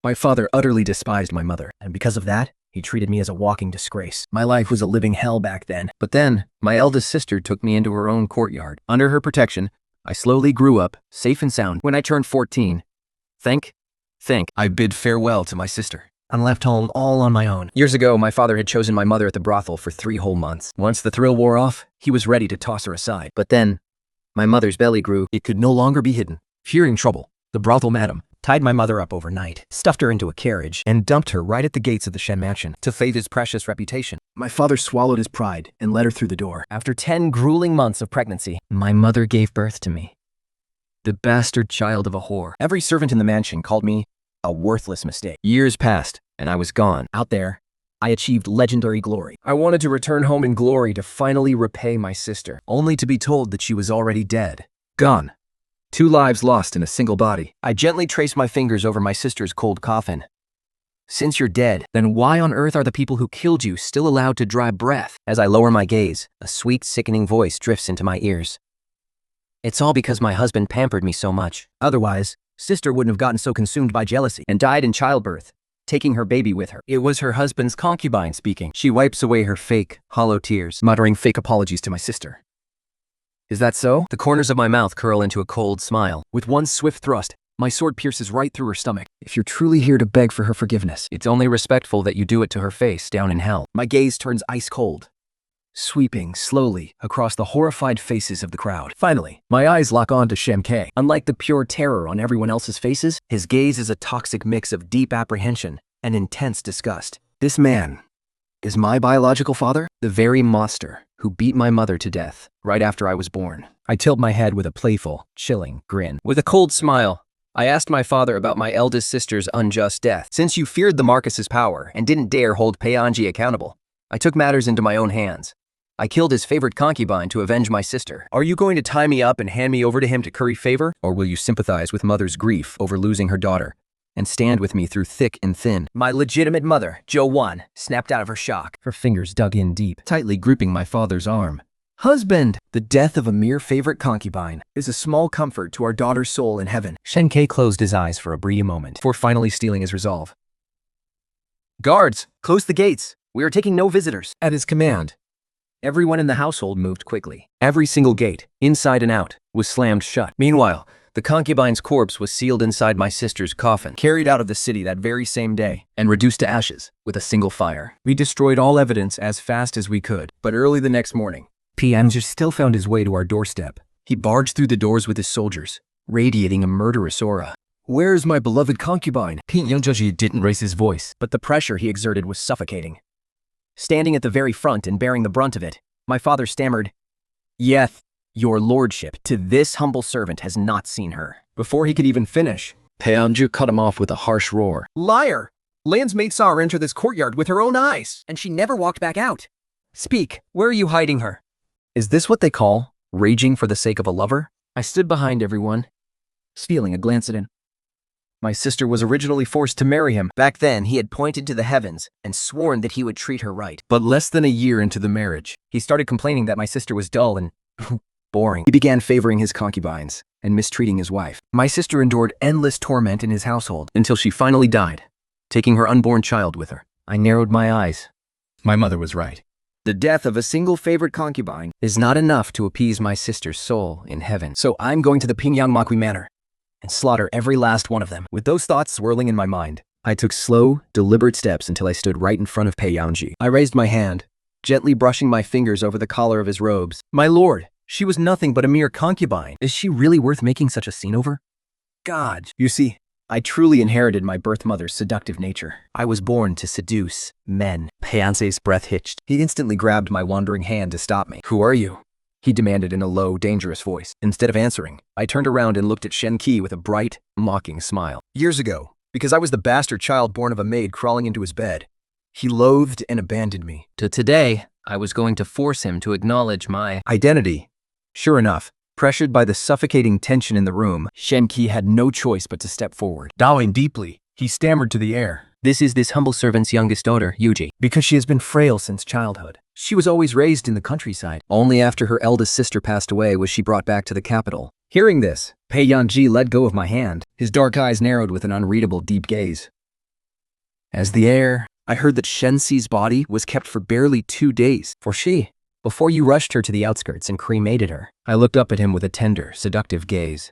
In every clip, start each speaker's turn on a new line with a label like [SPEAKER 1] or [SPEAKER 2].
[SPEAKER 1] My father utterly despised my mother, and because of that, he treated me as a walking disgrace. My life was a living hell back then. But then, my eldest sister took me into her own courtyard. Under her protection, I slowly grew up, safe and sound. When I turned 14, I bid farewell to my sister and left home all on my own. Years ago, my father had chosen my mother at the brothel for 3 whole months. Once the thrill wore off, he was ready to toss her aside. But then, my mother's belly grew. It could no longer be hidden. Fearing trouble, the brothel madam tied my mother up overnight, stuffed her into a carriage, and dumped her right at the gates of the Shen mansion to save his precious reputation. My father swallowed his pride and let her through the door. After 10 grueling months of pregnancy, my mother gave birth to me. The bastard child of a whore. Every servant in the mansion called me a worthless mistake. Years passed, and I was gone. Out there, I achieved legendary glory. I wanted to return home in glory to finally repay my sister, only to be told that she was already dead. Gone. 2 lives lost in a single body. I gently traced my fingers over my sister's cold coffin. Since you're dead, then why on earth are the people who killed you still allowed to draw breath? As I lower my gaze, a sweet, sickening voice drifts into my ears. It's all because my husband pampered me so much. Otherwise, sister wouldn't have gotten so consumed by jealousy and died in childbirth, taking her baby with her. It was her husband's concubine speaking. She wipes away her fake, hollow tears, muttering fake apologies to my sister. Is that so? The corners of my mouth curl into a cold smile. With one swift thrust, my sword pierces right through her stomach. If you're truly here to beg for her forgiveness, it's only respectful that you do it to her face down in hell. My gaze turns ice cold, sweeping slowly across the horrified faces of the crowd. Finally, my eyes lock on to Shen K. Unlike the pure terror on everyone else's faces, his gaze is a toxic mix of deep apprehension and intense disgust. This man is my biological father, the very monster who beat my mother to death right after I was born. I tilt my head with a playful, chilling grin. With a cold smile, I asked my father about my eldest sister's unjust death. Since you feared the Marcus's power and didn't dare hold Payanji accountable, I took matters into my own hands. I killed his favorite concubine to avenge my sister. Are you going to tie me up and hand me over to him to curry favor? Or will you sympathize with mother's grief over losing her daughter and stand with me through thick and thin? My legitimate mother, Jo Wan, snapped out of her shock. Her fingers dug in deep, tightly gripping my father's arm. Husband! The death of a mere favorite concubine is a small comfort to our daughter's soul in heaven. Shen K closed his eyes for a brief moment before finally steeling his resolve. Guards, close the gates. We are taking no visitors. At his command, everyone in the household moved quickly. Every single gate, inside and out, was slammed shut. Meanwhile, the concubine's corpse was sealed inside my sister's coffin, carried out of the city that very same day, and reduced to ashes with a single fire. We destroyed all evidence as fast as we could, but early the next morning, Avenge still found his way to our doorstep. He barged through the doors with his soldiers, radiating a murderous aura. Where is my beloved concubine? Avenge didn't raise his voice, but the pressure he exerted was suffocating. Standing at the very front and bearing the brunt of it, my father stammered, "Yeth, your lordship, to this humble servant has not seen her." Before he could even finish, Payanju cut him off with a harsh roar. "Liar! Lan's maid saw her enter this courtyard with her own eyes, and she never walked back out. Speak, where are you hiding her?" Is this what they call raging for the sake of a lover? I stood behind everyone, stealing a glance at him. My sister was originally forced to marry him. Back then, he had pointed to the heavens and sworn that he would treat her right. But less than a year into the marriage, he started complaining that my sister was dull and boring. He began favoring his concubines and mistreating his wife. My sister endured endless torment in his household until she finally died, taking her unborn child with her. I narrowed my eyes. My mother was right. The death of a single favorite concubine is not enough to appease my sister's soul in heaven. So I'm going to the Pingyang Makwi Manor and slaughter every last one of them. With those thoughts swirling in my mind, I took slow, deliberate steps until I stood right in front of Payanji. I raised my hand, gently brushing my fingers over the collar of his robes. My lord, she was nothing but a mere concubine. Is she really worth making such a scene over? God, you see, I truly inherited my birth mother's seductive nature. I was born to seduce men. Payanji's breath hitched. He instantly grabbed my wandering hand to stop me. Who are you? He demanded in a low, dangerous voice. Instead of answering, I turned around and looked at Shen Qi with a bright, mocking smile. Years ago, because I was the bastard child born of a maid crawling into his bed, he loathed and abandoned me. Today, I was going to force him to acknowledge my identity. Sure enough, pressured by the suffocating tension in the room, Shen Qi had no choice but to step forward. Bowing deeply, he stammered to the air. This is this humble servant's youngest daughter, Yuji. Because she has been frail since childhood. She was always raised in the countryside. Only after her eldest sister passed away was she brought back to the capital. Hearing this, Payanji let go of my hand. His dark eyes narrowed with an unreadable deep gaze. As the heir, I heard that Shen Si's body was kept for barely 2 days. Before you rushed her to the outskirts and cremated her. I looked up at him with a tender, seductive gaze.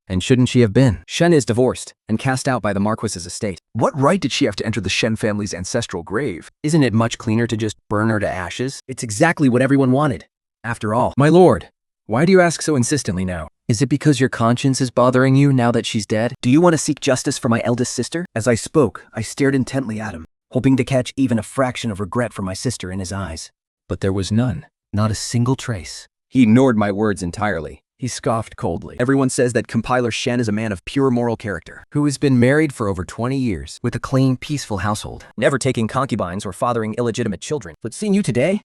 [SPEAKER 1] And shouldn't she have been? Shen is divorced and cast out by the Marquis's estate.
[SPEAKER 2] What right did she have to enter the Shen family's ancestral grave?
[SPEAKER 1] Isn't it much cleaner to just burn her to ashes? It's exactly what everyone wanted. After all, my lord, why do you ask so insistently now? Is it because your conscience is bothering you now that she's dead? Do you want to seek justice for my eldest sister? As I spoke, I stared intently at him, hoping to catch even a fraction of regret for my sister in his eyes. But there was none, not a single trace. He ignored my words entirely. He scoffed coldly.
[SPEAKER 2] Everyone says that Compiler Shen is a man of pure moral character,
[SPEAKER 1] Who has been married for over 20 years, with a clean, peaceful household, never taking concubines or fathering illegitimate children. But seeing you today,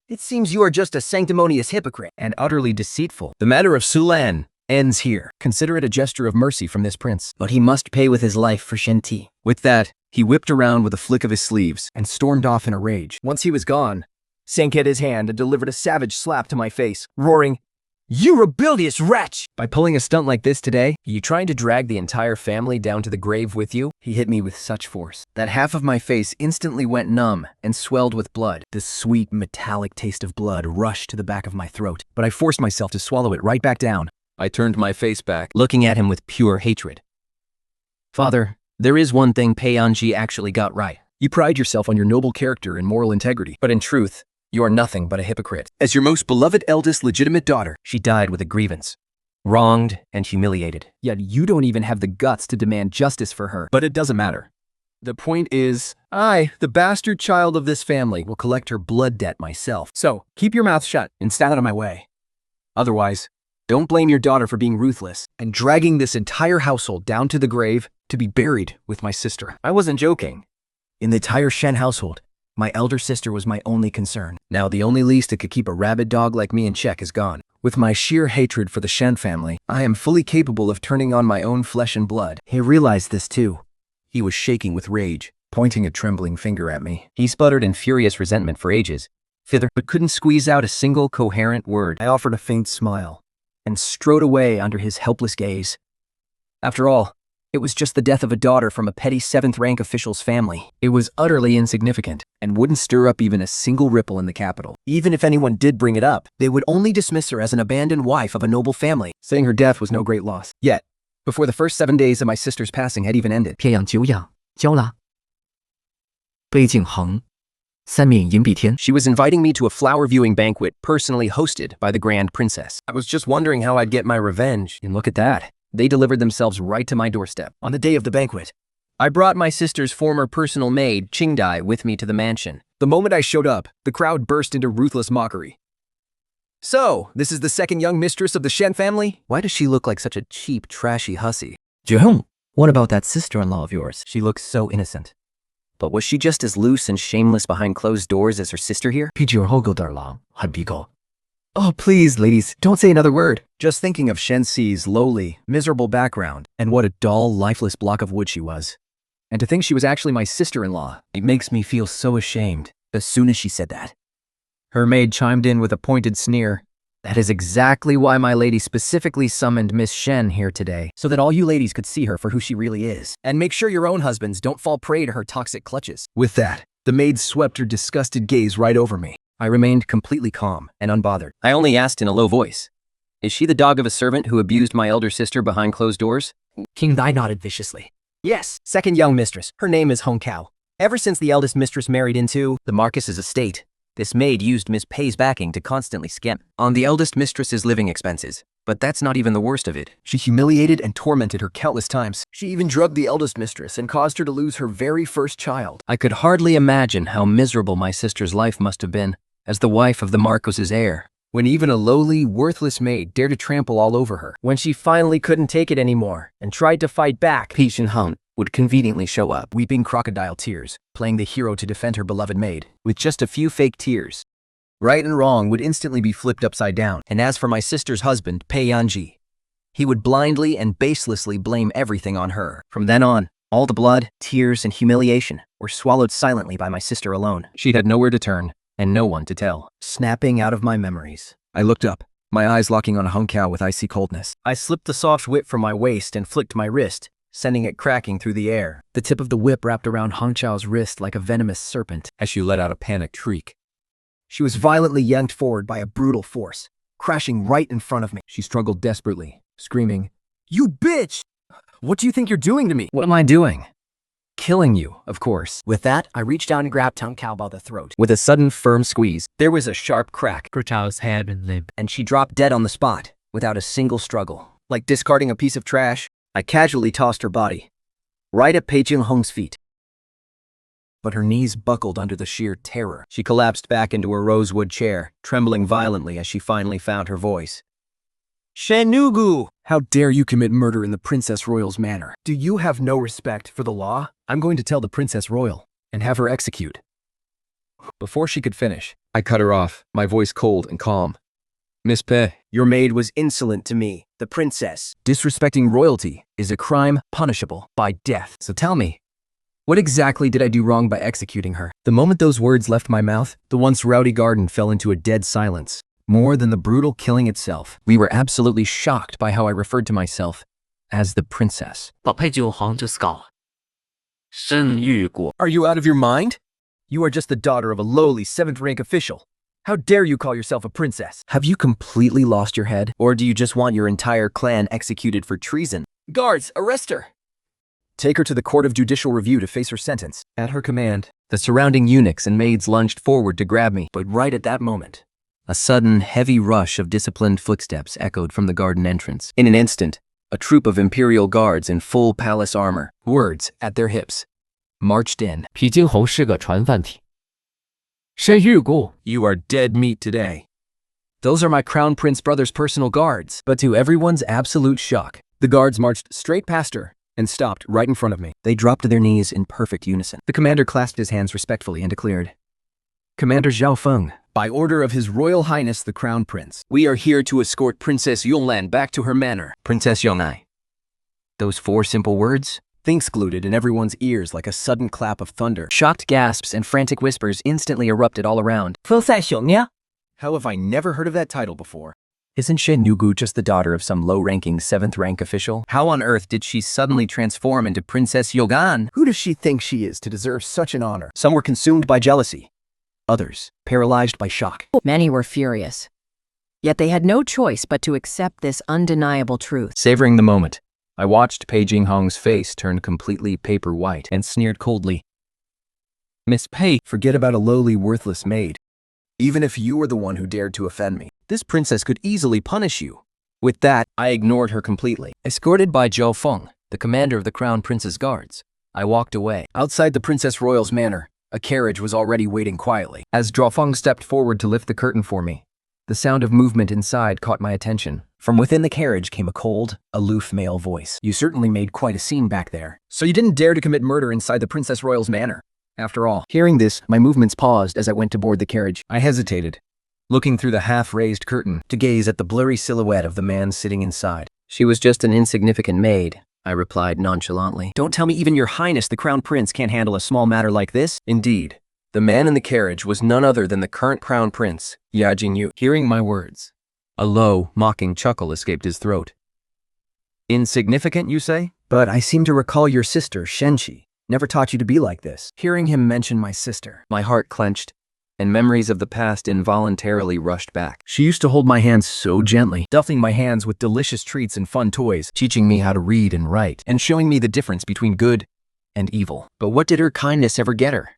[SPEAKER 1] it seems you are just a sanctimonious hypocrite and utterly deceitful. The matter of Sulan ends here. Consider it a gesture of mercy from this prince. But he must pay with his life for Shen Ti. With that, he whipped around with a flick of his sleeves and stormed off in a rage. Once he was gone, sank at his hand and delivered a savage slap to my face, roaring, "You rebellious wretch!" By pulling a stunt like this today, are you trying to drag the entire family down to the grave with you? He hit me with such force that half of my face instantly went numb and swelled with blood. The sweet, metallic taste of blood rushed to the back of my throat, but I forced myself to swallow it right back down. I turned my face back, looking at him with pure hatred. Father, there is one thing Peiyanji actually got right. You pride yourself on your noble character and moral integrity, but in truth, you are nothing but a hypocrite.
[SPEAKER 2] As your most beloved eldest legitimate daughter,
[SPEAKER 1] She died with a grievance, wronged and humiliated. Yet you don't even have the guts to demand justice for her. But it doesn't matter. The point is, I, the bastard child of this family, will collect her blood debt myself. So, keep your mouth shut and stand out of my way. Otherwise, don't blame your daughter for being ruthless and dragging this entire household down to the grave to be buried with my sister. I wasn't joking. In the entire Shen household, my elder sister was my only concern. Now the only least that could keep a rabid dog like me in check is gone. With my sheer hatred for the Shen family, I am fully capable of turning on my own flesh and blood. He realized this too. He was shaking with rage, pointing a trembling finger at me. He sputtered in furious resentment for ages, but couldn't squeeze out a single coherent word. I offered a faint smile and strode away under his helpless gaze. After all, it was just the death of a daughter from a petty 7th-rank official's family. It was utterly insignificant and wouldn't stir up even a single ripple in the capital. Even if anyone did bring it up, they would only dismiss her as an abandoned wife of a noble family, saying her death was no great loss. Yet, before the first 7 days of my sister's passing had even ended,
[SPEAKER 3] 偏养久仰，交啦。背景横，三面银蔽天。
[SPEAKER 1] she was inviting me to a flower viewing banquet personally hosted by the Grand Princess. I was just wondering how I'd get my revenge, and look at that. They delivered themselves right to my doorstep. On the day of the banquet, I brought my sister's former personal maid, Qingdai, with me to the mansion. The moment I showed up, the crowd burst into ruthless mockery. So, this is the second young mistress of the Shen family? Why does she look like such a cheap, trashy hussy?
[SPEAKER 3] Jehong, what about that sister-in-law of yours?
[SPEAKER 1] She looks so innocent. But was she just as loose and shameless behind closed doors as her sister here?
[SPEAKER 3] 脾气好夠點狼，很比較。 Oh, please, ladies, don't say another word.
[SPEAKER 1] Just thinking of Shen Si's lowly, miserable background, and what a dull, lifeless block of wood she was. And to think she was actually my sister-in-law, it makes me feel so ashamed. As soon as she said that, her maid chimed in with a pointed sneer. That is exactly why my lady specifically summoned Miss Shen here today, so that all you ladies could see her for who she really is. And make sure your own husbands don't fall prey to her toxic clutches. With that, the maid swept her disgusted gaze right over me. I remained completely calm and unbothered. I only asked in a low voice, "Is she the dog of a servant who abused my elder sister behind closed doors?"
[SPEAKER 3] Qingdai nodded viciously.
[SPEAKER 1] Yes, second young mistress. Her name is Hong Kao. Ever since the eldest mistress married into the Marquis's estate, this maid used Miss Pei's backing to constantly skimp on the eldest mistress's living expenses. But that's not even the worst of it. She humiliated and tormented her countless times. She even drugged the eldest mistress and caused her to lose her very first child. I could hardly imagine how miserable my sister's life must have been as the wife of the Marquis's heir, when even a lowly, worthless maid dared to trample all over her. When she finally couldn't take it anymore and tried to fight back, Pi Shenheng would conveniently show up, weeping crocodile tears, playing the hero to defend her beloved maid, with just a few fake tears. Right and wrong would instantly be flipped upside down. And as for my sister's husband, Peiyanji, he would blindly and baselessly blame everything on her. From then on, all the blood, tears, and humiliation were swallowed silently by my sister alone. She had nowhere to turn, and no one to tell. Snapping out of my memories, I looked up, my eyes locking on Hong Kao with icy coldness. I slipped the soft whip from my waist and flicked my wrist, sending it cracking through the air.
[SPEAKER 3] The tip of the whip wrapped around Hong Chao's wrist like a venomous serpent.
[SPEAKER 2] as she let out a panicked shriek.
[SPEAKER 1] She was violently yanked forward by a brutal force, crashing right in front of me.
[SPEAKER 2] She struggled desperately, screaming,
[SPEAKER 1] "You bitch! What do you think you're doing to me?" What am I doing? Killing you, of course. With that, I reached down and grabbed Tang Kao by the throat. With a sudden, firm squeeze, there was a sharp crack,
[SPEAKER 3] Chao's head and limb.
[SPEAKER 1] and she dropped dead on the spot, without a single struggle. Like discarding a piece of trash, I casually tossed her body, right at Pei Jinghong's feet. But her knees buckled under the sheer terror. She collapsed back into her rosewood chair, trembling violently as she finally found her voice. "Shen Yugu!
[SPEAKER 2] "How dare you commit murder in the Princess Royal's manor?
[SPEAKER 1] Do you have no respect for the law?"
[SPEAKER 2] I'm going to tell the Princess Royal and have her execute." Before she could finish, I cut her off, my voice cold and calm. "Miss Pe,
[SPEAKER 1] Your maid was insolent to me, the princess.
[SPEAKER 2] disrespecting royalty is a crime punishable by death. So tell me, what exactly did I do wrong by executing her?"
[SPEAKER 1] The moment those words left my mouth, the once rowdy garden fell into a dead silence. More than the brutal killing itself, we were absolutely shocked by how I referred to myself as the princess.
[SPEAKER 3] 把佩九皇之 skull. Shen Yugu.
[SPEAKER 2] Are you out of your mind?
[SPEAKER 1] You are just the daughter of a lowly 7th-rank official. How dare you call yourself a princess? Have you completely lost your head? Or do you just want your entire clan executed for treason?
[SPEAKER 2] Guards, arrest her!
[SPEAKER 1] Take her to the Court of Judicial Review to face her sentence. At her command, the surrounding eunuchs and maids lunged forward to grab me, but right at that moment, a sudden, heavy rush of disciplined footsteps echoed from the garden entrance. In an instant, a troop of imperial guards in full palace armor, words at their hips, marched in.
[SPEAKER 3] 皮金侯是个传饭体。Shen Yugu.
[SPEAKER 2] You are dead meat today.
[SPEAKER 1] Those are my crown prince brother's personal guards. But to everyone's absolute shock, the guards marched straight past her and stopped right in front of me. They dropped to their knees in perfect unison. The commander clasped his hands respectfully and declared, "Commander Zhao Feng, by order of His Royal Highness the Crown Prince, we are here to escort Princess Yonglan back to her manor." Princess Yongnai. Those 4 simple words? Things glued in everyone's ears like a sudden clap of thunder. Shocked gasps and frantic whispers instantly erupted all around. How have I never heard of that title before? Isn't Shen Yugu just the daughter of some low-ranking 7th-rank official? How on earth did she suddenly transform into Princess Yogan? Who does she think she is to deserve such an honor? Some were consumed by jealousy. Others, paralyzed by shock.
[SPEAKER 4] Many were furious. Yet they had no choice but to accept this undeniable truth.
[SPEAKER 1] Savoring the moment, I watched Pei Jinghong's face turn completely paper white and sneered coldly. "Miss Pei, forget about a lowly, worthless maid. Even if you were the one who dared to offend me, this princess could easily punish you." With that, I ignored her completely. Escorted by Zhao Feng, the commander of the Crown Prince's guards, I walked away. Outside the Princess Royal's manor, a carriage was already waiting quietly. As Zhao Feng stepped forward to lift the curtain for me, the sound of movement inside caught my attention. From within the carriage came a cold, aloof male voice. "You certainly made quite a scene back there. So you didn't dare to commit murder inside the Princess Royal's manor, after all." Hearing this, my movements paused as I went to board the carriage. I hesitated, looking through the half-raised curtain to gaze at the blurry silhouette of the man sitting inside. "She was just an insignificant maid," I replied nonchalantly. "Don't tell me even your highness the crown prince can't handle a small matter like this?" Indeed, the man in the carriage was none other than the current crown prince, Ya Jingyu. Hearing my words, a low, mocking chuckle escaped his throat. "Insignificant, you say? But I seem to recall your sister, Shenqi, never taught you to be like this." Hearing him mention my sister, my heart clenched, and memories of the past involuntarily rushed back. She used to hold my hands so gently, stuffing my hands with delicious treats and fun toys, teaching me how to read and write, and showing me the difference between good and evil. But what did her kindness ever get her?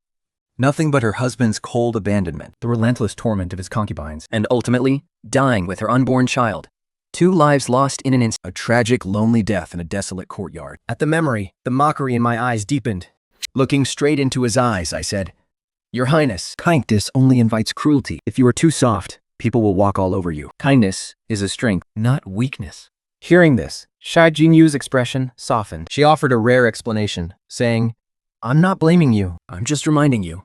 [SPEAKER 1] Nothing but her husband's cold abandonment, the relentless torment of his concubines, and ultimately, dying with her unborn child. 2 lives lost in an instant. A tragic, lonely death in a desolate courtyard. At the memory, the mockery in my eyes deepened. Looking straight into his eyes, I said, "Your Highness, kindness only invites cruelty. If you are too soft, people will walk all over you. Kindness is a strength, not weakness." Hearing this, Shai Jingyu's expression softened. She offered a rare explanation, saying, "I'm not blaming you. I'm just reminding you.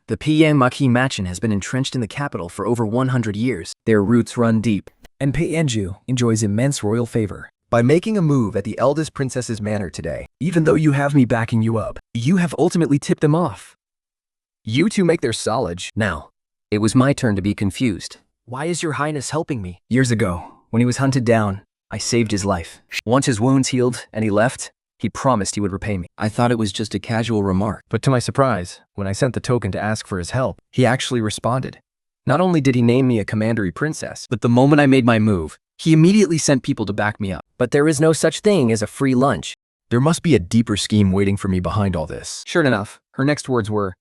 [SPEAKER 1] The Piyang Maki Machin has been entrenched in the capital for over 100 years. Their roots run deep, and Pei Enju enjoys immense royal favor. By making a move at the eldest princess's manor today, even though you have me backing you up, you have ultimately tipped them off. You two make their solid." Now, it was my turn to be confused. "Why is your highness helping me?" "Years ago, when he was hunted down, I saved his life. Once his wounds healed and he left, He promised he would repay me. I thought it was just a casual remark. But to my surprise, when I sent the token to ask for his help, he actually responded. Not only did he name me a commandery princess, but the moment I made my move, he immediately sent people to back me up. But there is no such thing as a free lunch. There must be a deeper scheme waiting for me behind all this. Sure enough, her next words were,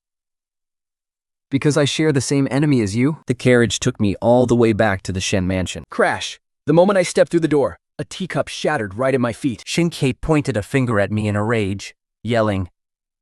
[SPEAKER 1] "Because I share the same enemy as you?" The carriage took me all the way back to the Shen mansion. Crash! The moment I stepped through the door, a teacup shattered right at my feet. Shen Yugu pointed a finger at me in a rage, yelling,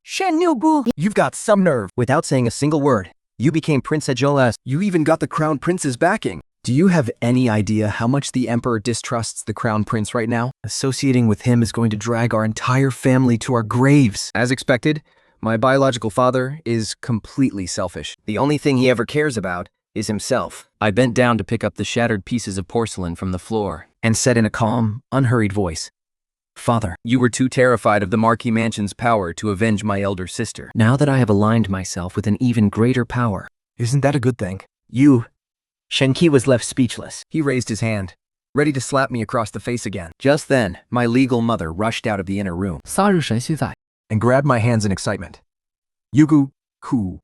[SPEAKER 1] "Shen Yugu, you've got some nerve!" Without saying a single word, you became Princess Jola's. You even got the crown prince's backing. Do you have any idea how much the emperor distrusts the crown prince right now? Associating with him is going to drag our entire family to our graves. As expected, my biological father is completely selfish. The only thing he ever cares about is himself. I bent down to pick up the shattered pieces of porcelain from the floor and said in a calm, unhurried voice, "Father, you were too terrified of the Marquis Mansion's power to avenge my elder sister. Now that I have aligned myself with an even greater power, isn't that a good thing?" Shen Yugu was left speechless. He raised his hand, ready to slap me across the face again. Just then, my legal mother rushed out of the inner room
[SPEAKER 3] 撒日谁须在
[SPEAKER 1] and grabbed my hands in excitement. Yugu,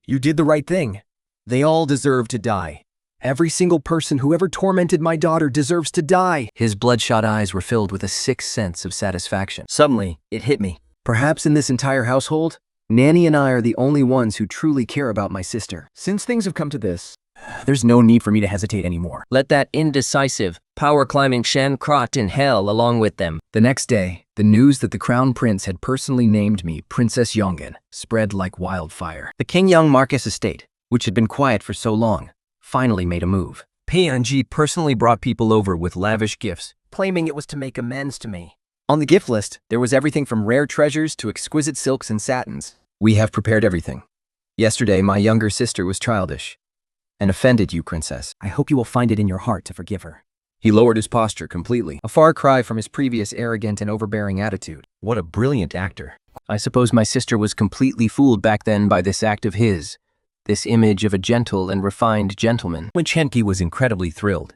[SPEAKER 1] you did the right thing. They all deserve to die. Every single person who ever tormented my daughter deserves to die. His bloodshot eyes were filled with a sick sense of satisfaction. Suddenly, it hit me. Perhaps in this entire household, Nanny and I are the only ones who truly care about my sister. Since things have come to this, there's no need for me to hesitate anymore. Let that indecisive, power-climbing Shen rot in hell along with them. The next day, the news that the crown prince had personally named me Princess Yongan spread like wildfire. The Qingyang Marcus estate, which had been quiet for so long, finally made a move. Pei personally brought people over with lavish gifts, claiming it was to make amends to me. On the gift list, there was everything from rare treasures to exquisite silks and satins. We have prepared everything. Yesterday, my younger sister was childish and offended you, princess. I hope you will find it in your heart to forgive her. He lowered his posture completely, a far cry from his previous arrogant and overbearing attitude. What a brilliant actor. I suppose my sister was completely fooled back then by this act of his, this image of a gentle and refined gentleman. When Shen Yugu was incredibly thrilled.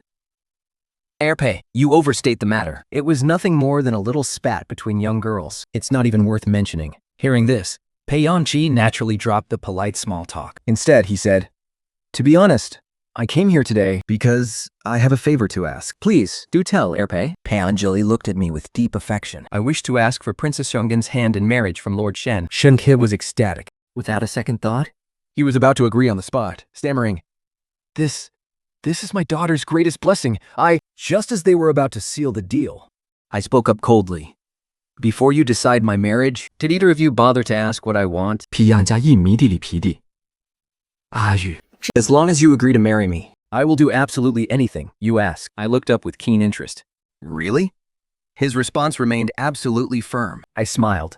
[SPEAKER 1] Erpei, you overstate the matter. It was nothing more than a little spat between young girls. It's not even worth mentioning. Hearing this, Pei Yanqi naturally dropped the polite small talk. Instead, he said, "To be honest, I came here today because I have a favor to ask. Please, do tell, Erpei." Pei Yanqi looked at me with deep affection. I wish to ask for Princess Yongan's hand in marriage from Lord Shen. Shen Yugu was ecstatic. Without a second thought, he was about to agree on the spot, stammering, This is my daughter's greatest blessing. Just as they were about to seal the deal, I spoke up coldly. "Before you decide my marriage, did either of you bother to ask what I want?
[SPEAKER 3] 批养家一迷地里皮地。阿玉，
[SPEAKER 1] As long as you agree to marry me, I will do absolutely anything you ask." I looked up with keen interest. Really? His response remained absolutely firm. I smiled.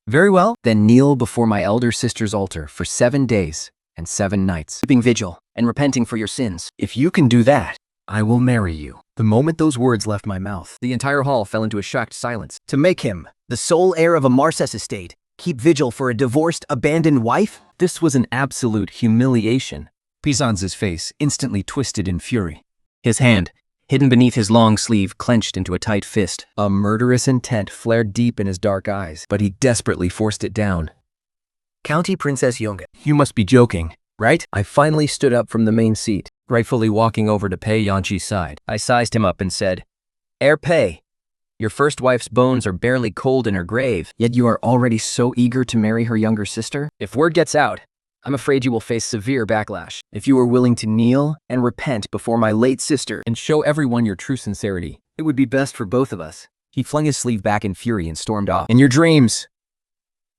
[SPEAKER 1] Very well, then kneel before my elder sister's altar for 7 days and 7 nights, keeping vigil and repenting for your sins. If you can do that, I will marry you. The moment those words left my mouth, the entire hall fell into a shocked silence. To make him the sole heir of a Marcus estate, keep vigil for a divorced, abandoned wife? This was an absolute humiliation. Pizan's face instantly twisted in fury. His hand, hidden beneath his long sleeve, clenched into a tight fist. A murderous intent flared deep in his dark eyes, but he desperately forced it down. County Princess Yongan, you must be joking, right? I finally stood up from the main seat, gratefully walking over to Pei Yanqi's side. I sized him up and said, Pei, your first wife's bones are barely cold in her grave, yet you are already so eager to marry her younger sister? If word gets out, I'm afraid you will face severe backlash. If you are willing to kneel and repent before my late sister and show everyone your true sincerity, it would be best for both of us. He flung his sleeve back in fury and stormed off. In your dreams.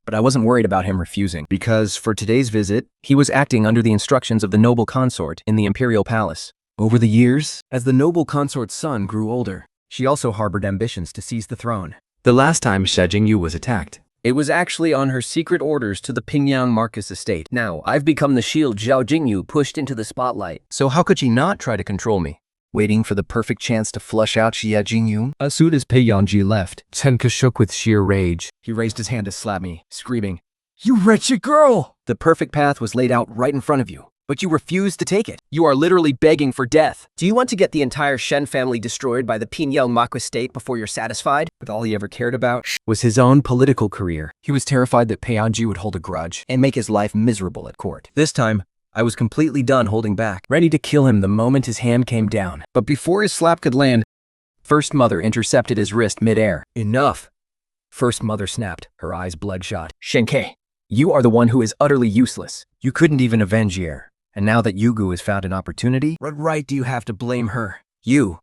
[SPEAKER 1] But I wasn't worried about him refusing, because for today's visit, he was acting under the instructions of the noble consort in the imperial palace. Over the years, as the noble consort's son grew older, she also harbored ambitions to seize the throne. The last time She Jingyu was attacked, it was actually on her secret orders to the Qingyang Marcus estate. Now, I've become the shield Zhao Jingyu pushed into the spotlight. So how could she not try to control me? Waiting for the perfect chance to flush out She Jingyu? As soon as Pei Yanqi left, Tenka shook with sheer rage. He raised his hand to slap me, screaming, "You wretched girl! The perfect path was laid out right in front of you. but you refuse to take it. You are literally begging for death. Do you want to get the entire Shen family destroyed by the Pingyang Makwa state before you're satisfied?
[SPEAKER 2] But all he ever cared about
[SPEAKER 1] Was his own political career,
[SPEAKER 2] He was terrified that Peonji would hold a grudge.
[SPEAKER 1] and make his life miserable at court. This time, I was completely done holding back, ready to kill him the moment his hand came down. But before his slap could land, First Mother intercepted his wrist mid-air. Enough! First Mother snapped, her eyes bloodshot. Shenke, you are the one who is utterly useless. You couldn't even avenge Yer. And now that Yugu has found an opportunity, what right do you have to blame her? You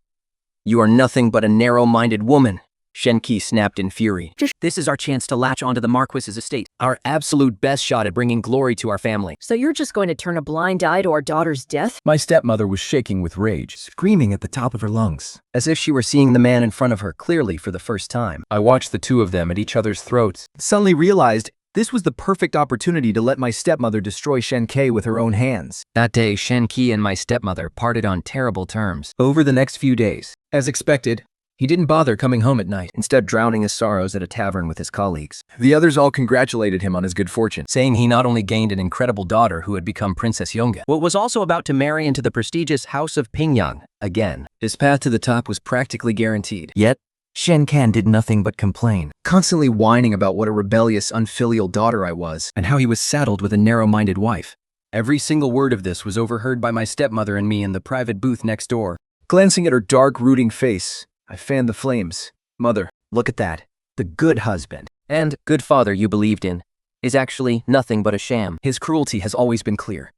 [SPEAKER 1] are nothing but a narrow-minded woman. Shenki snapped in fury. This is our chance to latch onto the Marquis's estate. Our absolute best shot at bringing glory to our family.
[SPEAKER 4] So you're just going to turn a blind eye to our daughter's death?
[SPEAKER 2] My stepmother was shaking with rage.
[SPEAKER 1] Screaming at the top of her lungs, as if she were seeing the man in front of her clearly for the first time.
[SPEAKER 2] I watched the two of them at each other's throats.
[SPEAKER 1] Suddenly realized this was the perfect opportunity to let my stepmother destroy Shenke with her own hands. That day, Shenki and my stepmother parted on terrible terms. Over the next few days, as expected, he didn't bother coming home at night, instead drowning his sorrows at a tavern with his colleagues.
[SPEAKER 2] The others all congratulated him on his good fortune.
[SPEAKER 1] Saying he not only gained an incredible daughter who had become Princess Yonga, but was also about to marry into the prestigious House of Pingyang again. His path to the top was practically guaranteed. Yet, Shen Kan did nothing but complain, constantly whining about what a rebellious, unfilial daughter I was, and how he was saddled with a narrow-minded wife. Every single word of this was overheard by my stepmother and me in the private booth next door. Glancing at her dark, brooding face, I fanned the flames. Mother, look at that. The good husband and good father you believed in is actually nothing but a sham. His cruelty has always been clear.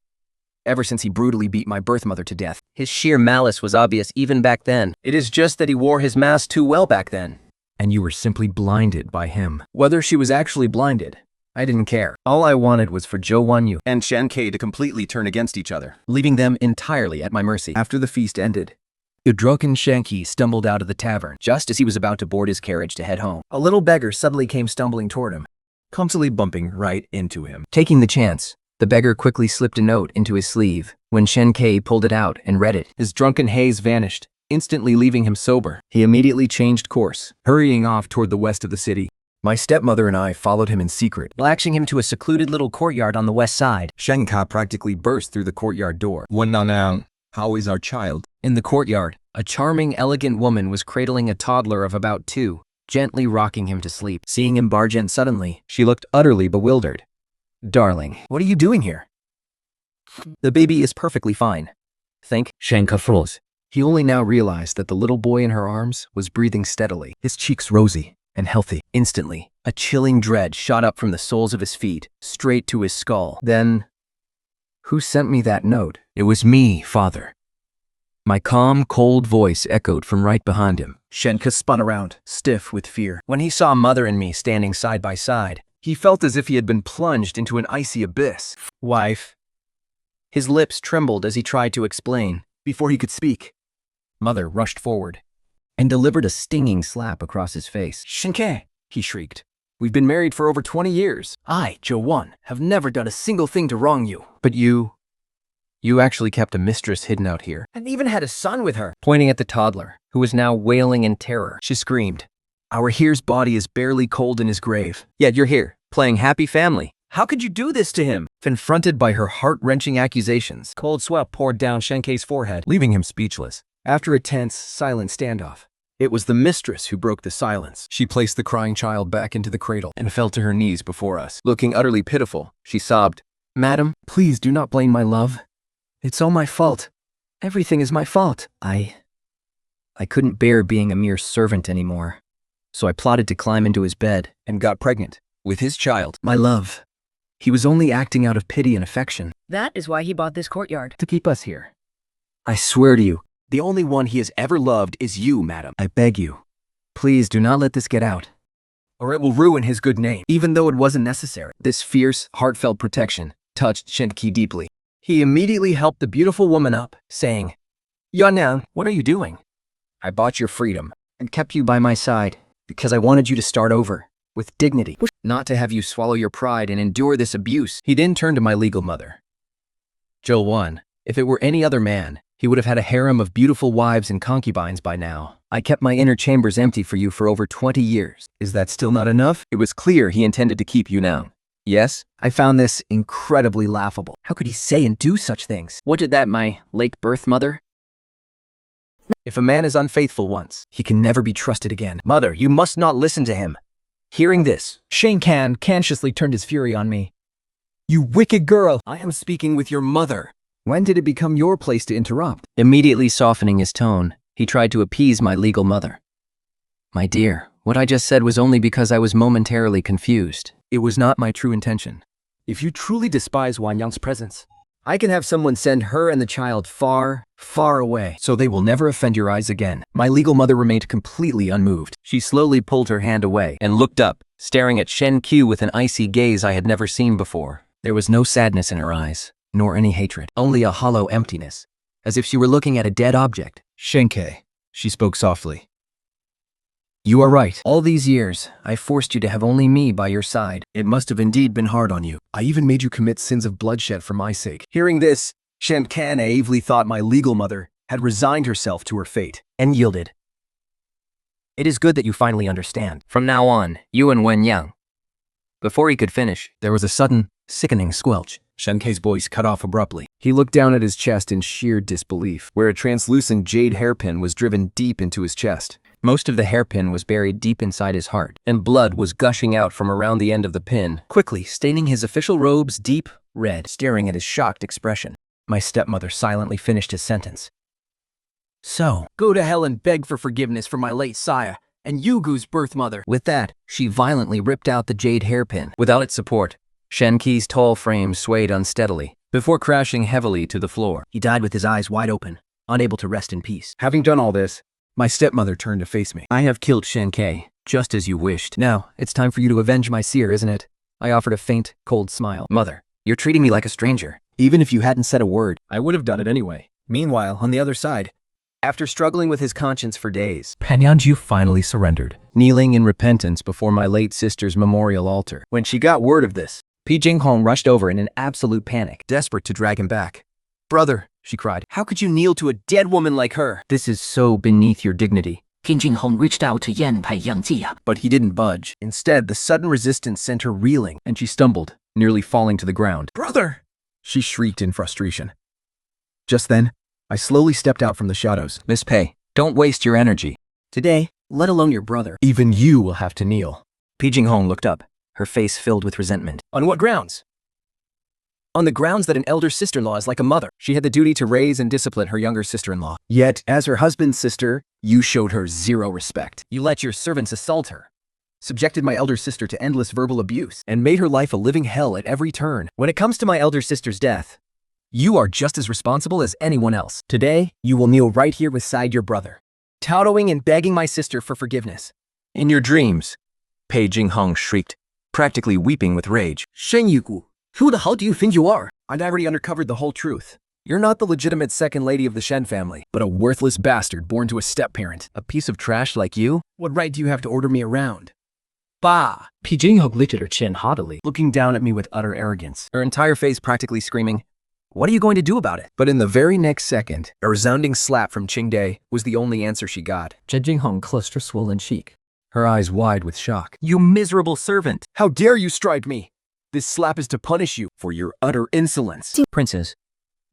[SPEAKER 1] Ever since he brutally beat my birth mother to death. His sheer malice was obvious even back then. It is just that he wore his mask too well back then. And you were simply blinded by him. Whether she was actually blinded, I didn't care. All I wanted was for Zhou Wanyu and Shen Ke to completely turn against each other, leaving them entirely at my mercy. After the feast ended, the drunken Shenki stumbled out of the tavern just as he was about to board his carriage to head home. A little beggar suddenly came stumbling toward him, clumsily bumping right into him. Taking the chance, the beggar quickly slipped a note into his sleeve. When Shen Ke pulled it out and read it, his drunken haze vanished, instantly leaving him sober. He immediately changed course, hurrying off toward the west of the city. My stepmother and I followed him in secret, latching him to a secluded little courtyard on the west side.
[SPEAKER 2] Shen Ka practically burst through the courtyard door. How is our child?
[SPEAKER 1] In the courtyard, a charming, elegant woman was cradling a toddler of about 2, gently rocking him to sleep. Seeing him barge in suddenly, she looked utterly bewildered. Darling, what are you doing here? The baby is perfectly fine. Think.
[SPEAKER 3] Shenka froze.
[SPEAKER 1] He only now realized that the little boy in her arms was breathing steadily, his cheeks rosy and healthy. Instantly, a chilling dread shot up from the soles of his feet, straight to his skull. Then, who sent me that note? It was me, father. My calm, cold voice echoed from right behind him. Shenka spun around, stiff with fear. When he saw Mother and me standing side by side, he felt as if he had been plunged into an icy abyss. Wife. His lips trembled as he tried to explain. Before he could speak, Mother rushed forward and delivered a stinging slap across his face. Shenke, he shrieked. We've been married for over 20 years. I, Zhou Wan, have never done a single thing to wrong you. But you actually kept a mistress hidden out here, and even had a son with her. Pointing at the toddler, who was now wailing in terror, she screamed. Our Here's body is barely cold in his grave. Yet you're here, playing happy family. How could you do this to him? Confronted by her heart-wrenching accusations, cold sweat poured down Shenke's forehead, leaving him speechless. After a tense, silent standoff, it was the mistress who broke the silence.
[SPEAKER 2] She placed the crying child back into the cradle
[SPEAKER 1] And fell to her knees before us. Looking utterly pitiful, she sobbed, Madam, please do not blame my love. It's all my fault. Everything is my fault. I couldn't bear being a mere servant anymore. So I plotted to climb into his bed
[SPEAKER 2] and got pregnant with his child.
[SPEAKER 1] My love. He was only acting out of pity and affection.
[SPEAKER 4] That is why he bought this courtyard.
[SPEAKER 1] To keep us here. I swear to you, the only one he has ever loved is you, madam. I beg you. Please do not let this get out, or it will ruin his good name, even though it wasn't necessary. This fierce, heartfelt protection touched Shenki deeply. He immediately helped the beautiful woman up, saying, Yannan, what are you doing? I bought your freedom and kept you by my side because I wanted you to start over with dignity, not to have you swallow your pride and endure this abuse. He then turned to my legal mother. Zhou Wan, if it were any other man, he would have had a harem of beautiful wives and concubines by now. I kept my inner chambers empty for you for over 20 years. Is that still not enough? It was clear he intended to keep you now.
[SPEAKER 2] Yes?
[SPEAKER 1] I found this incredibly laughable. How could he say and do such things?
[SPEAKER 4] What did that, my late birth mother?
[SPEAKER 1] If a man is unfaithful once, he can never be trusted again. Mother, you must not listen to him. Hearing this,
[SPEAKER 3] Shen consciously turned his fury on me. You wicked girl!
[SPEAKER 1] I am speaking with your mother.
[SPEAKER 2] When did it become your place to interrupt?
[SPEAKER 4] Immediately softening his tone, he tried to appease my legal mother. My dear, what I just said was only because I was momentarily confused.
[SPEAKER 1] It was not my true intention.
[SPEAKER 3] If you truly despise Wan Yang's presence,
[SPEAKER 1] I can have someone send her and the child far, far away, so they will never offend your eyes again. My legal mother remained completely unmoved.
[SPEAKER 4] She slowly pulled her hand away and looked up, staring at Shen Q with an icy gaze I had never seen before.
[SPEAKER 1] There was no sadness in her eyes, nor any hatred, only a hollow emptiness, as if she were looking at a dead object.
[SPEAKER 2] Shenke, she spoke softly.
[SPEAKER 1] You are right. All these years, I forced you to have only me by your side. It must have indeed been hard on you.
[SPEAKER 2] I even made you commit sins of bloodshed for my sake.
[SPEAKER 1] Hearing this, Shen naively thought my legal mother had resigned herself to her fate and yielded. It is good that you finally understand.
[SPEAKER 4] From now on, you and Wen Yang. Before he could finish,
[SPEAKER 1] There was a sudden, sickening squelch.
[SPEAKER 2] Shenke's voice cut off abruptly. He looked down at his chest in sheer disbelief, where a translucent jade hairpin was driven deep into his chest.
[SPEAKER 1] Most of the hairpin was buried deep inside his heart, and blood was gushing out from around the end of the pin, quickly staining his official robes deep red, staring at his shocked expression. My stepmother silently finished his sentence. So, go to hell and beg for forgiveness from my late sire and Yugu's birth mother. With that, she violently ripped out the jade hairpin. Without its support, Shen Qi's tall frame swayed unsteadily, before crashing heavily to the floor. He died with his eyes wide open, unable to rest in peace.
[SPEAKER 2] Having done all this, my stepmother turned to face me.
[SPEAKER 1] I have killed Shen Ke, just as you wished. Now, it's time for you to avenge my seer, isn't it? I offered a faint, cold smile. Mother, you're treating me like a stranger. Even if you hadn't said a word,
[SPEAKER 2] I would have done it anyway.
[SPEAKER 1] Meanwhile, on the other side, after struggling with his conscience for days,
[SPEAKER 2] Pan Yanju finally surrendered.
[SPEAKER 1] kneeling in repentance before my late sister's memorial altar. When she got word of this, Pi Jinghong rushed over in an absolute panic, desperate to drag him back. Brother, she cried, how could you kneel to a dead woman like her? This is so beneath your dignity.
[SPEAKER 3] Qin Jinghong reached out to Yan Pai Yang Jia.
[SPEAKER 1] But he didn't budge. Instead, the sudden resistance sent her reeling, and she stumbled, nearly falling to the ground.
[SPEAKER 2] Brother! She shrieked in frustration. Just then, I slowly stepped out from the shadows.
[SPEAKER 1] Miss Pei, don't waste your energy. Today, let alone your brother.
[SPEAKER 2] Even you will have to kneel.
[SPEAKER 1] Pi Jinghong looked up, her face filled with resentment. On what grounds? On the grounds that an elder sister-in-law is like a mother. She had the duty to raise and discipline her younger sister-in-law. Yet, as her husband's sister, you showed her zero respect. You let your servants assault her, subjected my elder sister to endless verbal abuse, and made her life a living hell at every turn. When it comes to my elder sister's death, you are just as responsible as anyone else. Today, you will kneel right here beside your brother, tattling and begging my sister for forgiveness. In your dreams, Pei Jinghong shrieked, practically weeping with rage. Shen Yugu, who the hell do you think you are? I'd already uncovered the whole truth. You're not the legitimate second lady of the Shen family, but a worthless bastard born to a step-parent. A piece of trash like you? What right do you have to order me around? Bah!
[SPEAKER 3] Pi Jinghong lifted her chin haughtily.
[SPEAKER 1] Looking down at me with utter arrogance, her entire face practically screaming, what are you going to do about it? But in the very next second, a resounding slap from Qingde was the only answer she got.
[SPEAKER 3] Chen Jinghong clutched her swollen cheek.
[SPEAKER 1] Her eyes wide with shock. You miserable servant! How dare you strike me? This slap is to punish you for your utter insolence. Princess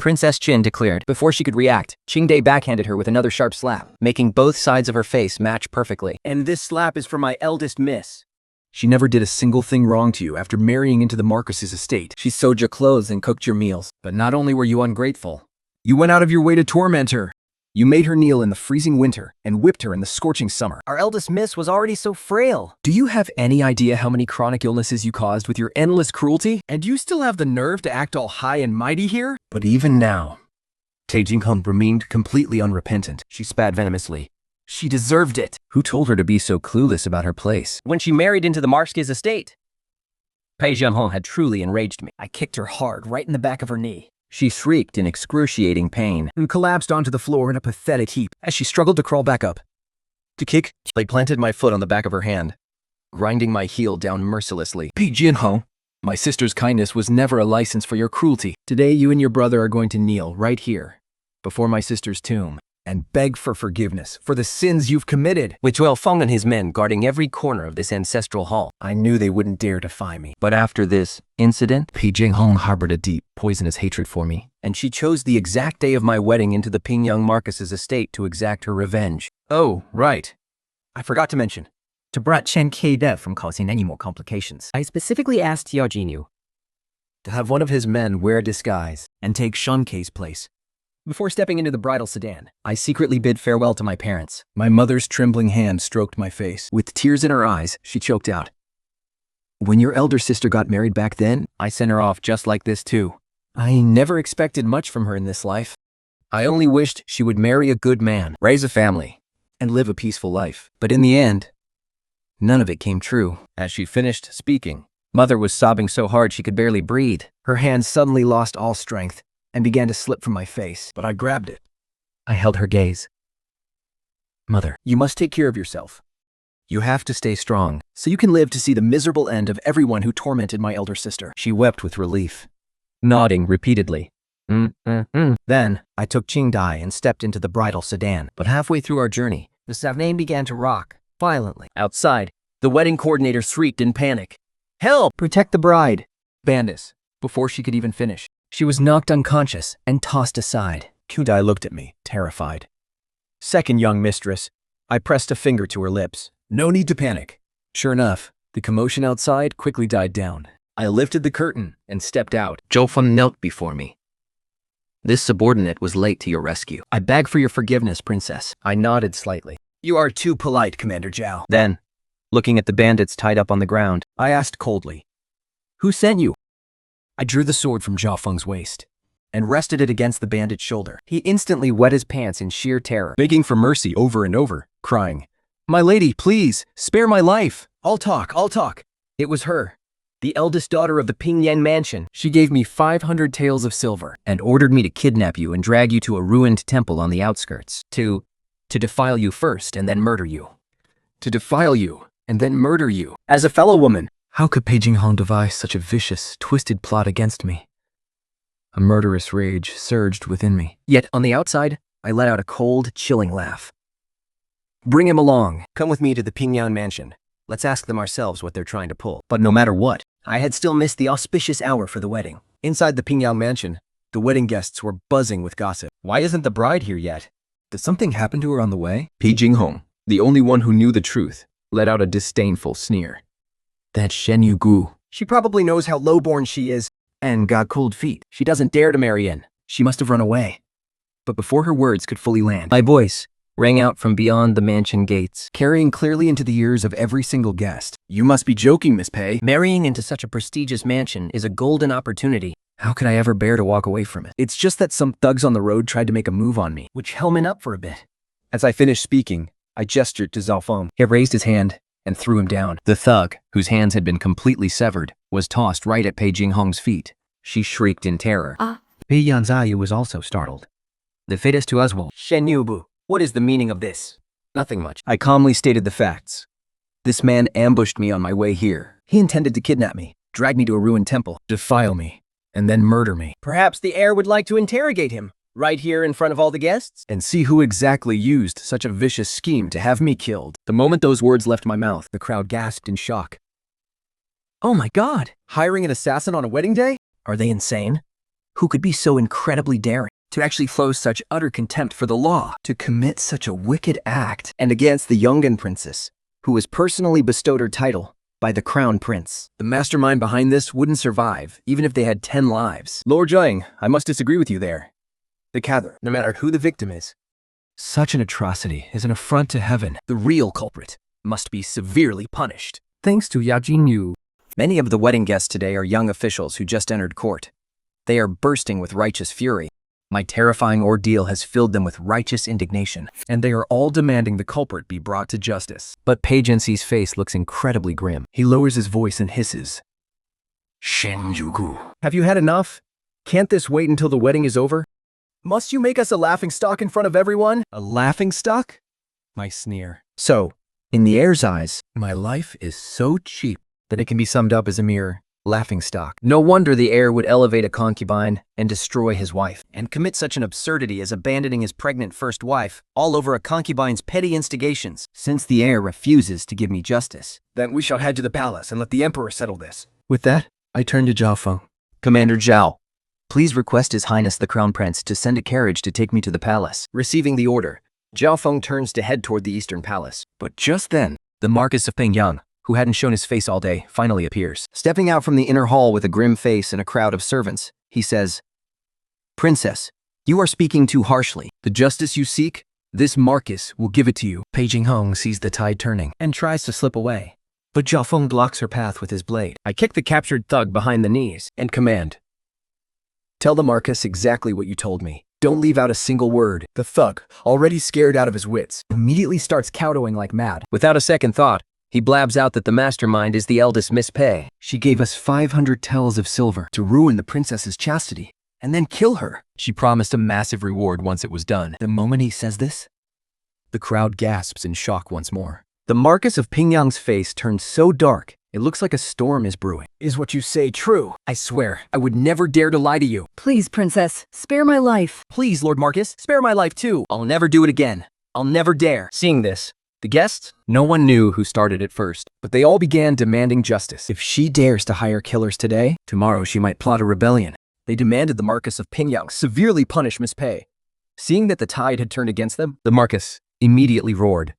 [SPEAKER 1] Qin declared. Before she could react, Qingde backhanded her with another sharp slap, making both sides of her face match perfectly. And this slap is for my eldest miss. She never did a single thing wrong to you after marrying into the Marcus's estate. She sewed your clothes and cooked your meals. But not only were you ungrateful, you went out of your way to torment her. You made her kneel in the freezing winter and whipped her in the scorching summer. Our eldest miss was already so frail. Do you have any idea how many chronic illnesses you caused with your endless cruelty? And you still have the nerve to act all high and mighty here? But even now, Pei Jinghong remained completely unrepentant. She spat venomously. She deserved it. Who told her to be so clueless about her place? When she married into the Marskis estate. Pei Jinghong had truly enraged me. I kicked her hard right in the back of her knee. She shrieked in excruciating pain and collapsed onto the floor in a pathetic heap as she struggled to crawl back up. To kick, I planted my foot on the back of her hand, grinding my heel down mercilessly. Pi Jinghong, my sister's kindness was never a license for your cruelty. Today you and your brother are going to kneel right here, before my sister's tomb. and beg for forgiveness for the sins you've committed.
[SPEAKER 4] With Zhuo Feng and his men guarding every corner of this ancestral hall.
[SPEAKER 1] I knew they wouldn't dare defy me.
[SPEAKER 4] But after this incident,
[SPEAKER 2] Pi Jinghong harbored a deep, poisonous hatred for me.
[SPEAKER 4] and she chose the exact day of my wedding into the Pingyang Marcus's estate to exact her revenge.
[SPEAKER 1] Oh, right. I forgot to mention.
[SPEAKER 3] To prevent Chen Yugu from causing any more complications,
[SPEAKER 5] I specifically asked Yao Jinyu
[SPEAKER 1] To have one of his men wear a disguise and take Shen Yugu's place.
[SPEAKER 4] Before stepping into the bridal sedan, I secretly bid farewell to my parents.
[SPEAKER 1] My mother's trembling hand stroked my face.
[SPEAKER 4] With tears in her eyes, she choked out. When your elder sister got married back then, I sent her off just like this too. I never expected much from her in this life. I only wished she would marry a good man, raise a family, and live a peaceful life. But in the end, none of it came true. As she finished speaking, Mother was sobbing so hard she could barely breathe.
[SPEAKER 1] Her hand suddenly lost all strength and began to slip from my face, but I grabbed it.
[SPEAKER 4] I held her gaze. Mother,
[SPEAKER 1] You must take care of yourself.
[SPEAKER 4] you have to stay strong.
[SPEAKER 1] So you can live to see the miserable end of everyone who tormented my elder sister.
[SPEAKER 4] She wept with relief, nodding repeatedly.
[SPEAKER 1] Then, I took Qingdai and stepped into the bridal sedan.
[SPEAKER 4] But halfway through our journey,
[SPEAKER 5] the sedan began to rock violently.
[SPEAKER 4] outside, the wedding coordinator shrieked in panic. Help!
[SPEAKER 1] Protect the bride! Bandis, before she could even finish.
[SPEAKER 4] She was knocked unconscious and tossed aside.
[SPEAKER 1] Qingdai looked at me, terrified. Second young mistress, I pressed a finger to her lips. No need to panic.
[SPEAKER 4] Sure enough, the commotion outside quickly died down. I lifted the curtain and stepped out. Zhou Feng knelt before me. This subordinate was late to your rescue. I beg for your forgiveness, princess. I nodded slightly.
[SPEAKER 1] You are too polite, Commander Zhao.
[SPEAKER 4] Then, looking at the bandits tied up on the ground,
[SPEAKER 1] I asked coldly.
[SPEAKER 4] who sent you?
[SPEAKER 1] I drew the sword from Zhao Feng's waist and rested it against the bandit's shoulder,
[SPEAKER 5] He instantly wet his pants in sheer terror.
[SPEAKER 1] begging for mercy over and over, crying, My lady, please, spare my life. I'll talk.
[SPEAKER 4] It was her, the eldest daughter of the Pingyang mansion. She gave me 500 taels of silver and ordered me to kidnap you and drag you to a ruined temple on the outskirts. To defile you first and then murder you.
[SPEAKER 1] To defile you and then murder you.
[SPEAKER 4] As a fellow woman,
[SPEAKER 2] How could Pi Jinghong devise such a vicious, twisted plot against me? A murderous rage surged within me.
[SPEAKER 4] yet on the outside, I let out a cold, chilling laugh. Bring him along. Come with me to the Pingyang mansion. Let's ask them ourselves what they're trying to pull. But no matter what, I had still missed the auspicious hour for the wedding.
[SPEAKER 1] Inside the Pingyang mansion, the wedding guests were buzzing with gossip. Why isn't the bride here yet? Did something happen to her on the way?
[SPEAKER 2] Pi Jinghong, the only one who knew the truth, let out a disdainful sneer. That Shen Yugu.
[SPEAKER 1] She probably knows how lowborn she is and got cold feet. She doesn't dare to marry in. She must have run away. But before her words could fully land,
[SPEAKER 4] My voice rang out from beyond the mansion gates.
[SPEAKER 1] carrying clearly into the ears of every single guest. You must be joking, Miss Pei.
[SPEAKER 4] Marrying into such a prestigious mansion is a golden opportunity. How could I ever bear to walk away from it?
[SPEAKER 1] It's just that some thugs on the road tried to make a move on me, which held me up for a bit. As I finished speaking, I gestured to Zhao Feng.
[SPEAKER 4] He raised his hand and threw him down. The thug, whose hands had been completely severed, was tossed right at Pei Jinghong's feet. She shrieked in terror.
[SPEAKER 3] Pei Yanzayu was also startled.
[SPEAKER 4] The fate is to us, Wolf.
[SPEAKER 5] Shen Yugu, what is the meaning of this?
[SPEAKER 4] Nothing much.
[SPEAKER 1] I calmly stated the facts. This man ambushed me on my way here. He intended to kidnap me, drag me to a ruined temple, defile me, and then murder me,
[SPEAKER 5] Perhaps the heir would like to interrogate him, right here in front of all the guests?
[SPEAKER 1] and see who exactly used such a vicious scheme to have me killed. The moment those words left my mouth, the crowd gasped in shock.
[SPEAKER 5] Oh my god!
[SPEAKER 1] Hiring an assassin on a wedding day?
[SPEAKER 5] Are they insane? Who could be so incredibly daring to actually flow such utter contempt for the law?
[SPEAKER 1] To commit such a wicked act, and against the Yongan princess, who was personally bestowed her title by the crown prince. The mastermind behind this wouldn't survive, even if they had 10 lives. Lord Zhang, I must disagree with you there. The Cather, no matter who the victim is, such an atrocity is an affront to heaven. The real culprit must be severely punished.
[SPEAKER 3] Thanks to Yao Jinyu,
[SPEAKER 1] Many of the wedding guests today are young officials who just entered court. They are bursting with righteous fury. My terrifying ordeal has filled them with righteous indignation, and they are all demanding the culprit be brought to justice. But Pei Jinxi's face looks incredibly grim. He lowers his voice and hisses. Shen Yugu. Have you had enough? Can't this wait until the wedding is over? Must you make us a laughingstock in front of everyone? A laughingstock? My sneer. So, in the heir's eyes, my life is so cheap that it can be summed up as a mere Laughingstock. No wonder the heir would elevate a concubine and destroy his wife, and commit such an absurdity as abandoning his pregnant first wife, all over a concubine's petty instigations. Since the heir refuses to give me justice,
[SPEAKER 4] Then we shall head to the palace and let the emperor settle this.
[SPEAKER 1] with that, I turned to Zhao Feng. Commander Zhao, please request His Highness the Crown Prince to send a carriage to take me to the palace. Receiving the order, Zhao Feng turns to head toward the Eastern Palace. But just then, the Marquis of Pingyang, who hadn't shown his face all day, finally appears. Stepping out from the inner hall with a grim face and a crowd of servants, he says, "Princess, you are speaking too harshly. The justice you seek, this Marquis will give it to you." Pei Jinghong sees the tide turning and tries to slip away, but Zhao Feng blocks her path with his blade. I kick the captured thug behind the knees and command, "Tell the Marquis exactly what you told me. Don't leave out a single word."
[SPEAKER 4] The thug, already scared out of his wits,
[SPEAKER 5] Immediately starts kowtowing like mad.
[SPEAKER 1] Without a second thought, he blabs out that the mastermind is the eldest Miss Pei. She gave us 500 taels of silver
[SPEAKER 4] to ruin the princess's chastity and then kill her.
[SPEAKER 2] She promised a massive reward once it was done.
[SPEAKER 1] The moment he says this,
[SPEAKER 2] The crowd gasps in shock once more.
[SPEAKER 1] the Marquis of Pingyang's face turns so dark, it looks like a storm is brewing.
[SPEAKER 4] Is what you say true?
[SPEAKER 5] I swear, I would never dare to lie to you.
[SPEAKER 6] Please, Princess, spare my life.
[SPEAKER 1] Please, Lord Marquis, spare my life too. I'll never do it again. I'll never dare. Seeing this, the guests,
[SPEAKER 2] No one knew who started it first, but they all began demanding justice.
[SPEAKER 1] if she dares to hire killers today, tomorrow she might plot a rebellion. They demanded the Marquis of Pingyang severely punish Miss Pei. Seeing that the tide had turned against them,
[SPEAKER 2] The Marquis immediately roared,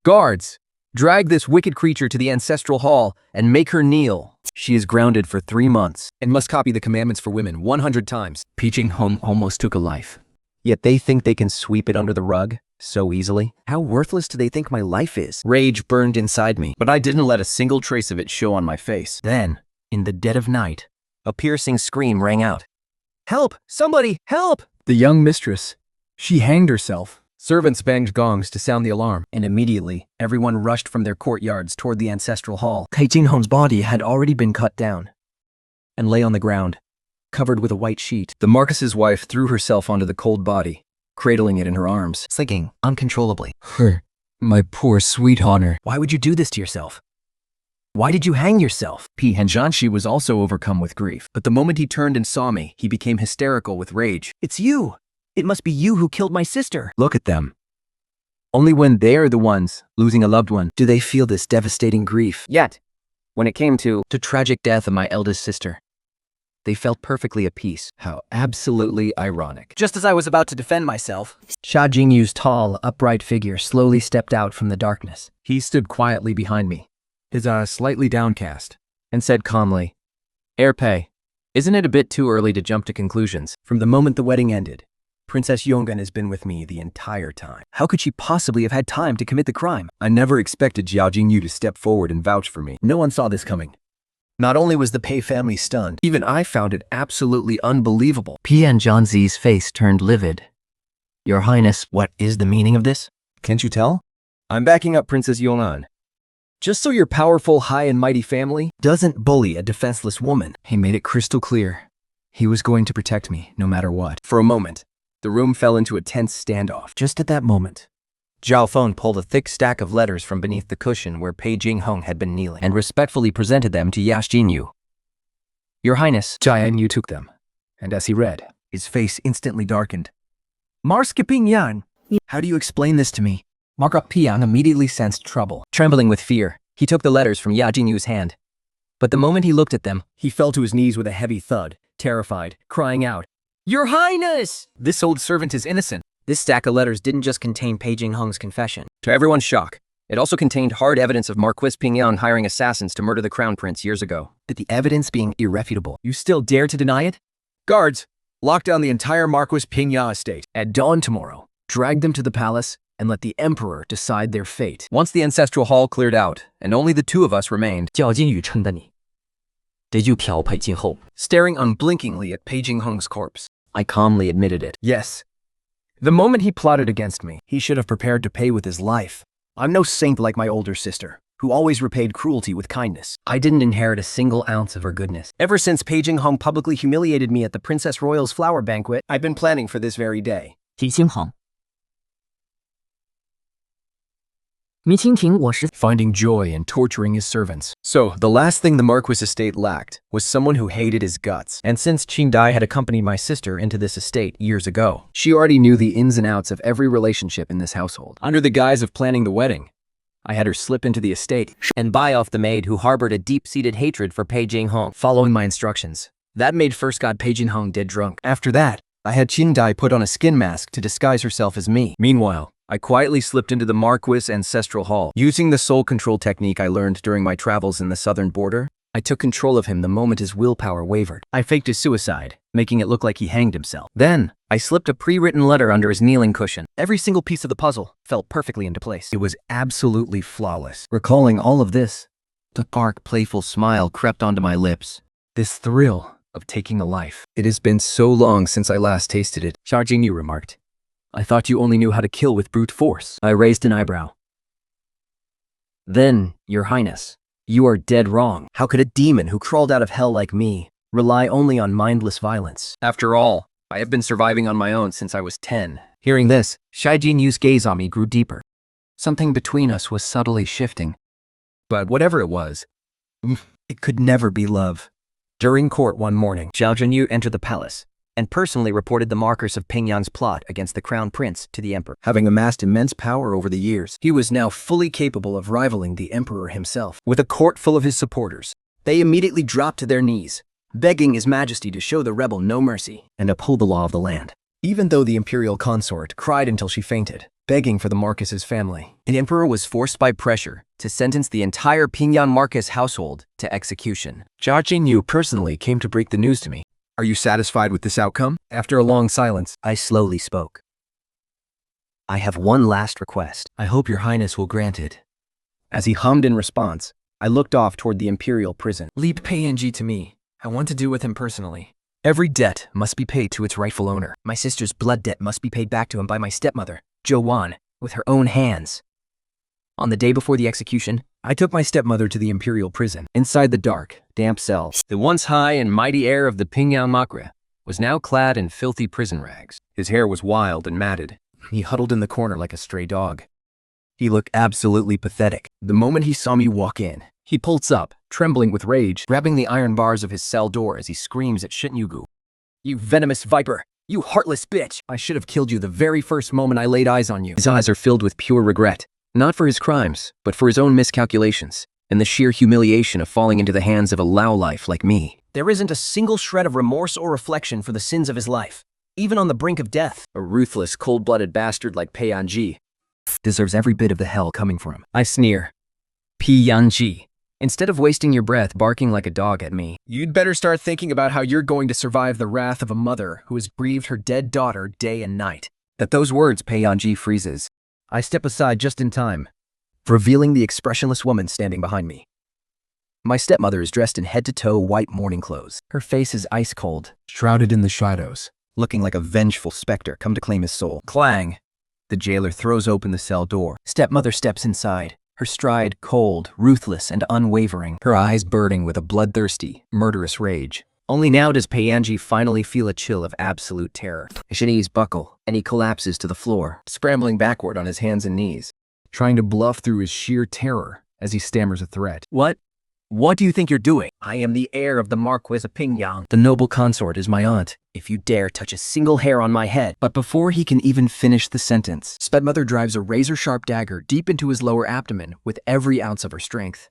[SPEAKER 2] "Guards, drag this wicked creature to the ancestral hall and make her kneel,
[SPEAKER 1] she is grounded for 3 months.
[SPEAKER 2] and must copy the commandments for women 100 times.
[SPEAKER 1] Pei Jinghong almost took a life. Yet they think they can sweep it under the rug so easily? How worthless do they think my life is? Rage burned inside me, but I didn't let a single trace of it show on my face. Then, in the dead of night, a piercing scream rang out. "Help! Somebody, help!"
[SPEAKER 4] The young mistress, she hanged herself.
[SPEAKER 2] Servants banged gongs to sound the alarm.
[SPEAKER 1] And immediately, everyone rushed from their courtyards toward the ancestral hall. Pei Jinghong's body had already been cut down and lay on the ground, covered with a white sheet. The Marquis's wife threw herself onto the cold body, cradling it in her arms, slinking uncontrollably.
[SPEAKER 3] My poor sweet honor.
[SPEAKER 1] Why would you do this to yourself? Why did you hang yourself?
[SPEAKER 4] Pi Hanzhanshi was also overcome with grief, but the moment he turned and saw me, he became hysterical with rage.
[SPEAKER 1] It's you! It must be you who killed my sister. Look at them. Only when they are the ones losing a loved one do they feel this devastating grief. Yet, when it came to tragic death of my eldest sister, they felt perfectly at peace.
[SPEAKER 2] How absolutely ironic.
[SPEAKER 5] Just as I was about to defend myself,
[SPEAKER 1] Xia Jingyu's tall, upright figure slowly stepped out from the darkness.
[SPEAKER 2] He stood quietly behind me, his eyes slightly downcast,
[SPEAKER 1] And said calmly, "Heir Pei, isn't it a bit too early to jump to conclusions? From the moment the wedding ended, Princess Yongan has been with me the entire time. How could she possibly have had time to commit the crime?
[SPEAKER 4] I never expected Zhao Jingyu to step forward and vouch for me.
[SPEAKER 1] No one saw this coming. Not only was the Pei family stunned, even I found it absolutely unbelievable.
[SPEAKER 3] Pian Zhanzi's face turned livid. Your Highness,
[SPEAKER 1] What is the meaning of this?
[SPEAKER 4] Can't you tell?
[SPEAKER 1] I'm backing up Princess Yongan. Just so your powerful, high and mighty family doesn't bully a defenseless woman.
[SPEAKER 4] He made it crystal clear. He was going to protect me, no matter what.
[SPEAKER 1] For a moment, the room fell into a tense standoff. Just at that moment, Zhao Feng pulled a thick stack of letters from beneath the cushion where Pei Jinghong had been kneeling and respectfully presented them to Yash Jinyu. Your Highness,
[SPEAKER 4] Jian Yu took them, and as he read, his face instantly darkened.
[SPEAKER 1] Marskiping Yan, how do you explain this to me?
[SPEAKER 5] Marco Pian immediately sensed trouble.
[SPEAKER 1] Trembling with fear, he took the letters from Ya Jinyu's hand. But the moment he looked at them, he fell to his knees with a heavy thud, terrified, crying out, "Your Highness!
[SPEAKER 2] this old servant is innocent."
[SPEAKER 1] This stack of letters didn't just contain Pei Jinghong's confession. To everyone's shock, it also contained hard evidence of Marquis Pingyang hiring assassins to murder the crown prince years ago. But the evidence being irrefutable.
[SPEAKER 5] You still dare to deny it?
[SPEAKER 4] Guards, lock down the entire Marquis Pingyang estate.
[SPEAKER 1] At dawn tomorrow, drag them to the palace and let the emperor decide their fate.
[SPEAKER 2] Once the ancestral hall cleared out, and only the two of us remained,
[SPEAKER 3] 较金宇称的你，这就调配今后。
[SPEAKER 1] Staring unblinkingly at Pei Jinghong's corpse, I calmly admitted it. Yes. The moment he plotted against me, he should have prepared to pay with his life. I'm no saint like my older sister, who always repaid cruelty with kindness. I didn't inherit a single ounce of her goodness. Ever since Pei Jinghong publicly humiliated me at the Princess Royal's flower banquet, I've been planning for this very day.
[SPEAKER 3] 提星行，迷蜻蜓我是
[SPEAKER 1] finding joy in torturing his servants. So, the last thing the Marquis estate lacked was someone who hated his guts. And since Qing Dai had accompanied my sister into this estate years ago, she already knew the ins and outs of every relationship in this household. Under the guise of planning the wedding, I had her slip into the estate
[SPEAKER 4] and buy off the maid who harbored a deep-seated hatred for Pei Jinghong.
[SPEAKER 1] following my instructions. That made first god Pei Jinhong dead drunk. After that, I had Qing Dai put on a skin mask to disguise herself as me. Meanwhile, I quietly slipped into the Marquis' ancestral hall. Using the soul control technique I learned during my travels in the southern border, I took control of him the moment his willpower wavered. I faked his suicide, making it look like he hanged himself. Then, I slipped a pre-written letter under his kneeling cushion. Every single piece of the puzzle fell perfectly into place. It was absolutely flawless. Recalling all of this, the dark, playful smile crept onto my lips. This thrill of taking a life. It has been so long since I last tasted it, Xia Jingyu remarked. I thought you only knew how to kill with brute force. I raised an eyebrow. Then, Your Highness, you are dead wrong. How could a demon who crawled out of hell like me rely only on mindless violence? After all, I have been surviving on my own since I was 10. Hearing this, Xia Jinyu's gaze on me grew deeper. Something between us was subtly shifting. But whatever it was, it could never be love. During court one morning, Zhao Jinyu entered the palace and personally reported the markers of Pingyan's plot against the crown prince to the emperor. Having amassed immense power over the years, he was now fully capable of rivaling the emperor himself. With a court full of his supporters, they immediately dropped to their knees, begging His Majesty to show the rebel no mercy and uphold the law of the land. Even though the imperial consort cried until she fainted, begging for the Marquis's family, the emperor was forced by pressure to sentence the entire Pingyan Marquis household to execution. Zhao Jinyu personally came to break the news to me. Are you satisfied with this outcome? After a long silence, I slowly spoke. I have one last request. I hope Your Highness will grant it. As he hummed in response, I looked off toward the imperial prison. Leave Pei to me. I want to do with him personally. Every debt must be paid to its rightful owner. My sister's blood debt must be paid back to him by my stepmother, Zhou Wan, with her own hands. On the day before the execution, I took my stepmother to the imperial prison. Inside the dark, damp cells, the once high and mighty heir of the Pingyan Makra was now clad in filthy prison rags. His hair was wild and matted. He huddled in the corner like a stray dog. He looked absolutely pathetic. The moment he saw me walk in, he pulls up, trembling with rage, grabbing the iron bars of his cell door as he screams at Shen Yugu. You venomous viper! You heartless bitch! I should have killed you the very first moment I laid eyes on you. His eyes are filled with pure regret. Not for his crimes, but for his own miscalculations, and the sheer humiliation of falling into the hands of a lowlife like me. There isn't a single shred of remorse or reflection for the sins of his life, even on the brink of death. A ruthless, cold-blooded bastard like Pei Yanji deserves every bit of the hell coming for him. I sneer. Pei Yanji, instead of wasting your breath barking like a dog at me, you'd better start thinking about how you're going to survive the wrath of a mother who has grieved her dead daughter day and night. At those words, Pei Yanji freezes. I step aside just in time, revealing the expressionless woman standing behind me. My stepmother is dressed in head-to-toe white mourning clothes. Her face is ice-cold, shrouded in the shadows, looking like a vengeful specter come to claim his soul. Clang! The jailer throws open the cell door. Stepmother steps inside, her stride cold, ruthless, and unwavering, her eyes burning with a bloodthirsty, murderous rage. Only now does Pei Yanji finally feel a chill of absolute terror. His knees buckle, and he collapses to the floor, scrambling backward on his hands and knees, trying to bluff through his sheer terror as he stammers a threat. What? What do you think you're doing? I am the heir of the Marquis of Pingyang. The noble consort is my aunt. If you dare touch a single hair on my head. But before he can even finish the sentence, Stepmother drives a razor-sharp dagger deep into his lower abdomen with every ounce of her strength.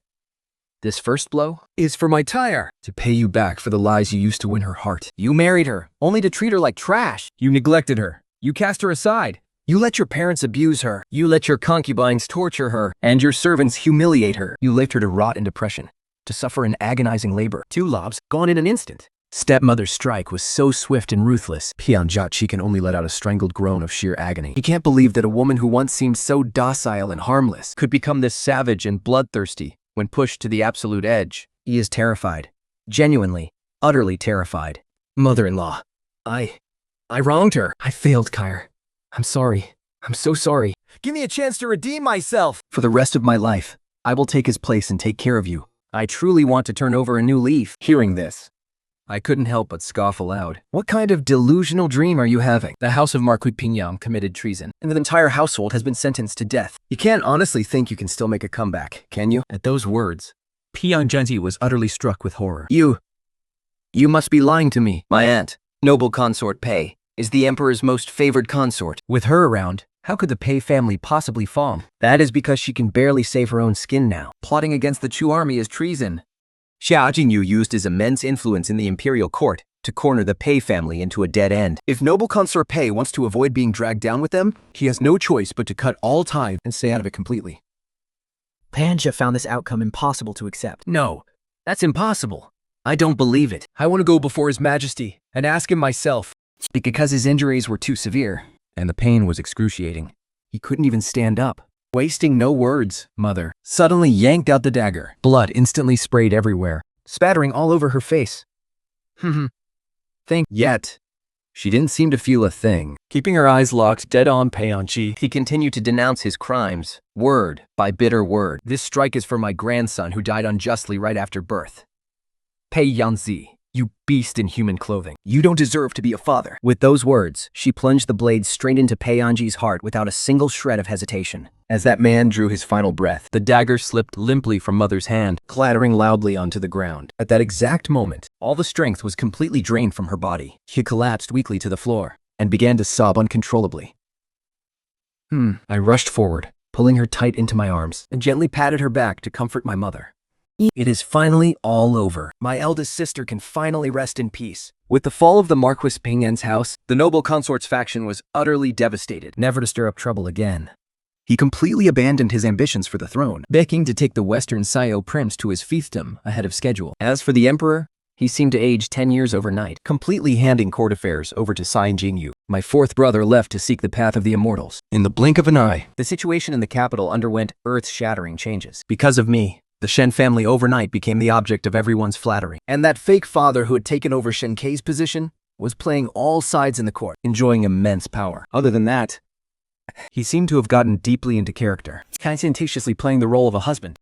[SPEAKER 1] This first blow is for my tire, to pay you back for the lies you used to win her heart. You married her, only to treat her like trash. You neglected her. You cast her aside. You let your parents abuse her. You let your concubines torture her, and your servants humiliate her. You left her to rot in depression, to suffer in agonizing labor. 2 lobs, gone in an instant. Stepmother's strike was so swift and ruthless, Pianjachi can only let out a strangled groan of sheer agony. He can't believe that a woman who once seemed so docile and harmless could become this savage and bloodthirsty. When pushed to the absolute edge, he is terrified. Genuinely, utterly terrified. Mother-in-law. I wronged her. I failed, Kyre. I'm sorry. I'm so sorry. Give me a chance to redeem myself. For the rest of my life, I will take his place and take care of you. I truly want to turn over a new leaf. Hearing this,
[SPEAKER 4] I couldn't help but scoff aloud. What kind of delusional dream are you having? The house of Marquis Pingyang committed treason, and the entire household has been sentenced to death. You can't honestly think you can still make a comeback, can you? At those words, Piang Zhenji was utterly struck with horror. You must be lying to me. My aunt, noble consort Pei, is the emperor's most favored consort. With her around, how could the Pei family possibly fall? That is because she can barely save her own skin now. Plotting against the Chu army is treason. Xia Jingyu used his immense influence in the imperial court to corner the Pei family into a dead end. If noble consort Pei wants to avoid being dragged down with them, he has no choice but to cut all ties and stay out of it completely.
[SPEAKER 5] Panja found this outcome impossible to accept.
[SPEAKER 4] No, that's impossible. I don't believe it. I want to go before His Majesty and ask him myself. Because his injuries were too severe, and the pain was excruciating. He couldn't even stand up. Wasting no words, Mother suddenly yanked out the dagger. Blood instantly sprayed everywhere, spattering all over her face. Yet, she didn't seem to feel a thing. Keeping her eyes locked dead on Peionchi, he continued to denounce his crimes, word by bitter word. This strike is for my grandson who died unjustly right after birth. Pei Yanzi, you beast in human clothing. You don't deserve to be a father. With those words, she plunged the blade straight into Pei Yanji's heart without a single shred of hesitation. As that man drew his final breath, the dagger slipped limply from Mother's hand, clattering loudly onto the ground. At that exact moment, all the strength was completely drained from her body. She collapsed weakly to the floor and began to sob uncontrollably. I rushed forward, pulling her tight into my arms, and gently patted her back to comfort my mother. It is finally all over. My eldest sister can finally rest in peace. With the fall of the Marquis Pingyan's house, the noble consort's faction was utterly devastated, never to stir up trouble again. He completely abandoned his ambitions for the throne, begging to take the Western Sayo prince to his fiefdom ahead of schedule. As for the emperor, he seemed to age 10 years overnight, completely handing court affairs over to Shen Yugu. My fourth brother left to seek the path of the immortals. In the blink of an eye, the situation in the capital underwent earth-shattering changes. Because of me, the Shen family overnight became the object of everyone's flattery. And that fake father who had taken over Shen Kei's position was playing all sides in the court, enjoying immense power. Other than that, he seemed to have gotten deeply into character, conscientiously playing the role of a husband,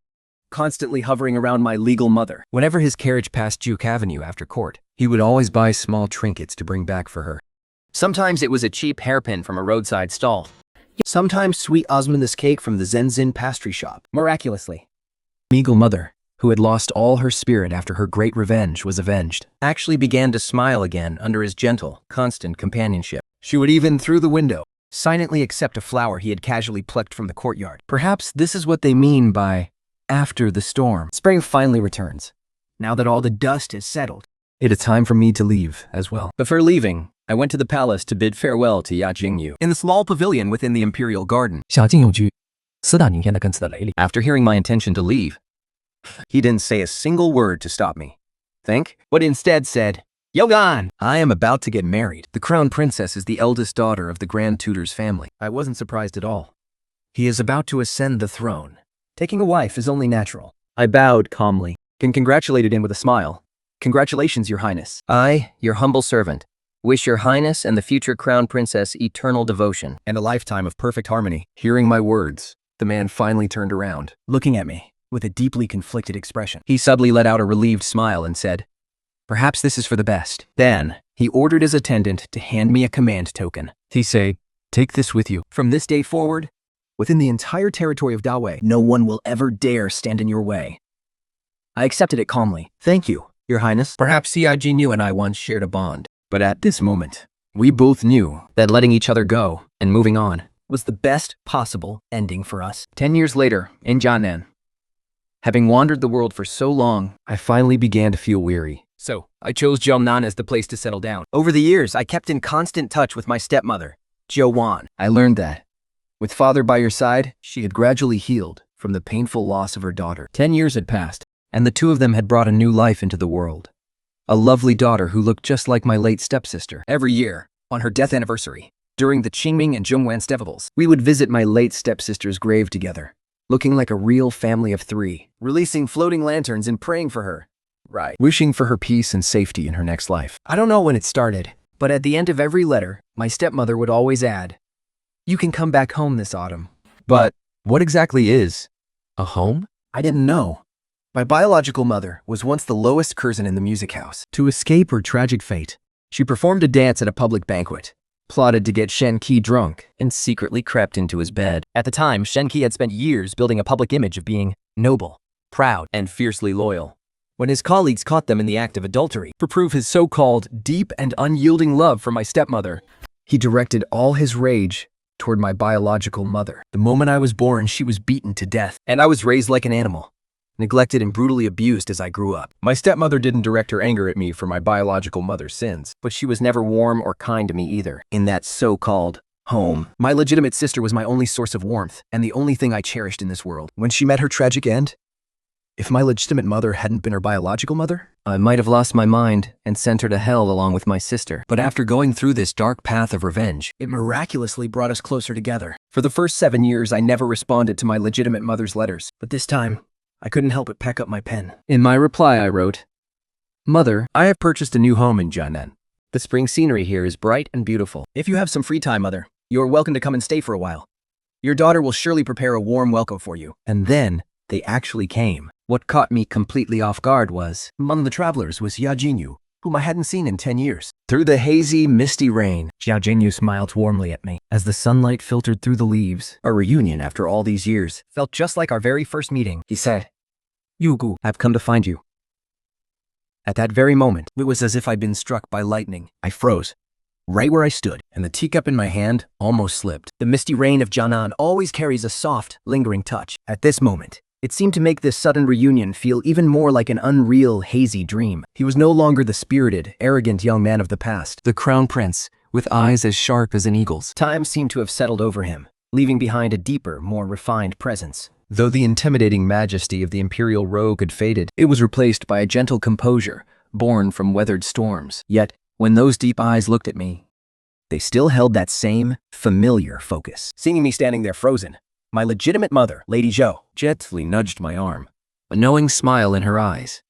[SPEAKER 4] constantly hovering around my legal mother. Whenever his carriage passed Duke Avenue after court, he would always buy small trinkets to bring back for her. Sometimes it was a cheap hairpin from a roadside stall. Sometimes sweet osmanthus cake from the Zenzin pastry shop. Miraculously, Meagle mother, who had lost all her spirit after her great revenge was avenged, actually began to smile again under his gentle, constant companionship. She would even, through the window, silently accept a flower he had casually plucked from the courtyard. Perhaps this is what they mean by after the storm. Spring finally returns. Now that all the dust has settled, it is time for me to leave as well. Before leaving, I went to the palace to bid farewell to Ya Jingyu in the small pavilion within the imperial garden.
[SPEAKER 3] 小径有据，私打宁天的根子的雷厉。
[SPEAKER 4] After hearing my intention to leave, he didn't say a single word to stop me. Think? But instead said, Yogan! I am about to get married. The crown princess is the eldest daughter of the Grand Tutor's family. I wasn't surprised at all. He is about to ascend the throne. Taking a wife is only natural. I bowed calmly and congratulated him with a smile. Congratulations, Your Highness. I, your humble servant, wish Your Highness and the future crown princess eternal devotion and a lifetime of perfect harmony. Hearing my words, the man finally turned around, looking at me with a deeply conflicted expression. He suddenly let out a relieved smile and said, Perhaps this is for the best. Then, he ordered his attendant to hand me a command token. He said, Take this with you. From this day forward, within the entire territory of Dawei, no one will ever dare stand in your way. I accepted it calmly. Thank you, Your Highness. Perhaps CIG knew and I once shared a bond. But at this moment, we both knew that letting each other go and moving on was the best possible ending for us. 10 years later, in Jianan, having wandered the world for so long, I finally began to feel weary. So, I chose Jianan as the place to settle down. Over the years, I kept in constant touch with my stepmother, Jiu Wan. I learned that, with father by her side, she had gradually healed from the painful loss of her daughter. 10 years had passed, and the two of them had brought a new life into the world. A lovely daughter who looked just like my late stepsister. Every year, on her death anniversary, during the Qingming and Zhongwan festivals, we would visit my late stepsister's grave together, looking like a real family of three, releasing floating lanterns and praying for her. Right. Wishing for her peace and safety in her next life. I don't know when it started, but at the end of every letter, my stepmother would always add, You can come back home this autumn. But what exactly is a home? I didn't know.
[SPEAKER 1] My biological mother was once the lowest curzon in the music house. To escape her tragic fate, she performed a dance at a public banquet, plotted to get Shen Qi drunk, and secretly crept into his bed. At the time, Shen Qi had spent years building a public image of being noble, proud, and fiercely loyal. When his colleagues caught them in the act of adultery, to prove his so-called deep and unyielding love for my stepmother, he directed all his rage toward my biological mother. The moment I was born, she was beaten to death, and I was raised like an animal, neglected and brutally abused as I grew up. My stepmother didn't direct her anger at me for my biological mother's sins, but she was never warm or kind to me either. In that so-called home, my legitimate sister was my only source of warmth and the only thing I cherished in this world. When she met her tragic end, if my legitimate mother hadn't been her biological mother, I might have lost my mind and sent her to hell along with my sister. But after going through this dark path of revenge, it miraculously brought us closer together. For the first 7 years, I never responded to my legitimate mother's letters, but this time, I couldn't help but pack up my pen. In my reply, I wrote, "Mother, I have purchased a new home in Jianan. The spring scenery here is bright and beautiful. If you have some free time, Mother, you are welcome to come and stay for a while. Your daughter will surely prepare a warm welcome for you." And then, they actually came. What caught me completely off guard was, among the travelers was Jia Jinyu, whom I hadn't seen in 10 years. Through the hazy, misty rain, Xiao Jinyu smiled warmly at me. As the sunlight filtered through the leaves, our reunion after all these years felt just like our very first meeting. He said, "Yugu, I've come to find you." At that very moment, it was as if I'd been struck by lightning. I froze, right where I stood, and the teacup in my hand almost slipped. The misty rain of Jianan always carries a soft, lingering touch. At this moment, it seemed to make this sudden reunion feel even more like an unreal, hazy dream. He was no longer the spirited, arrogant young man of the past. The crown prince, with eyes as sharp as an eagle's. Time seemed to have settled over him, leaving behind a deeper, more refined presence. Though the intimidating majesty of the imperial rogue had faded, it was replaced by a gentle composure, born from weathered storms. Yet, when those deep eyes looked at me, they still held that same, familiar focus. Seeing me standing there frozen, my legitimate mother, Lady Zhou, gently nudged my arm, a knowing smile in her eyes.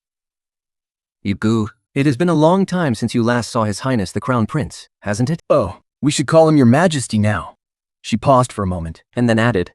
[SPEAKER 1] "Yugu, it has been a long time since you last saw His Highness the Crown Prince, hasn't it?" "Oh, we should call him Your Majesty now." She paused for a moment, and then added,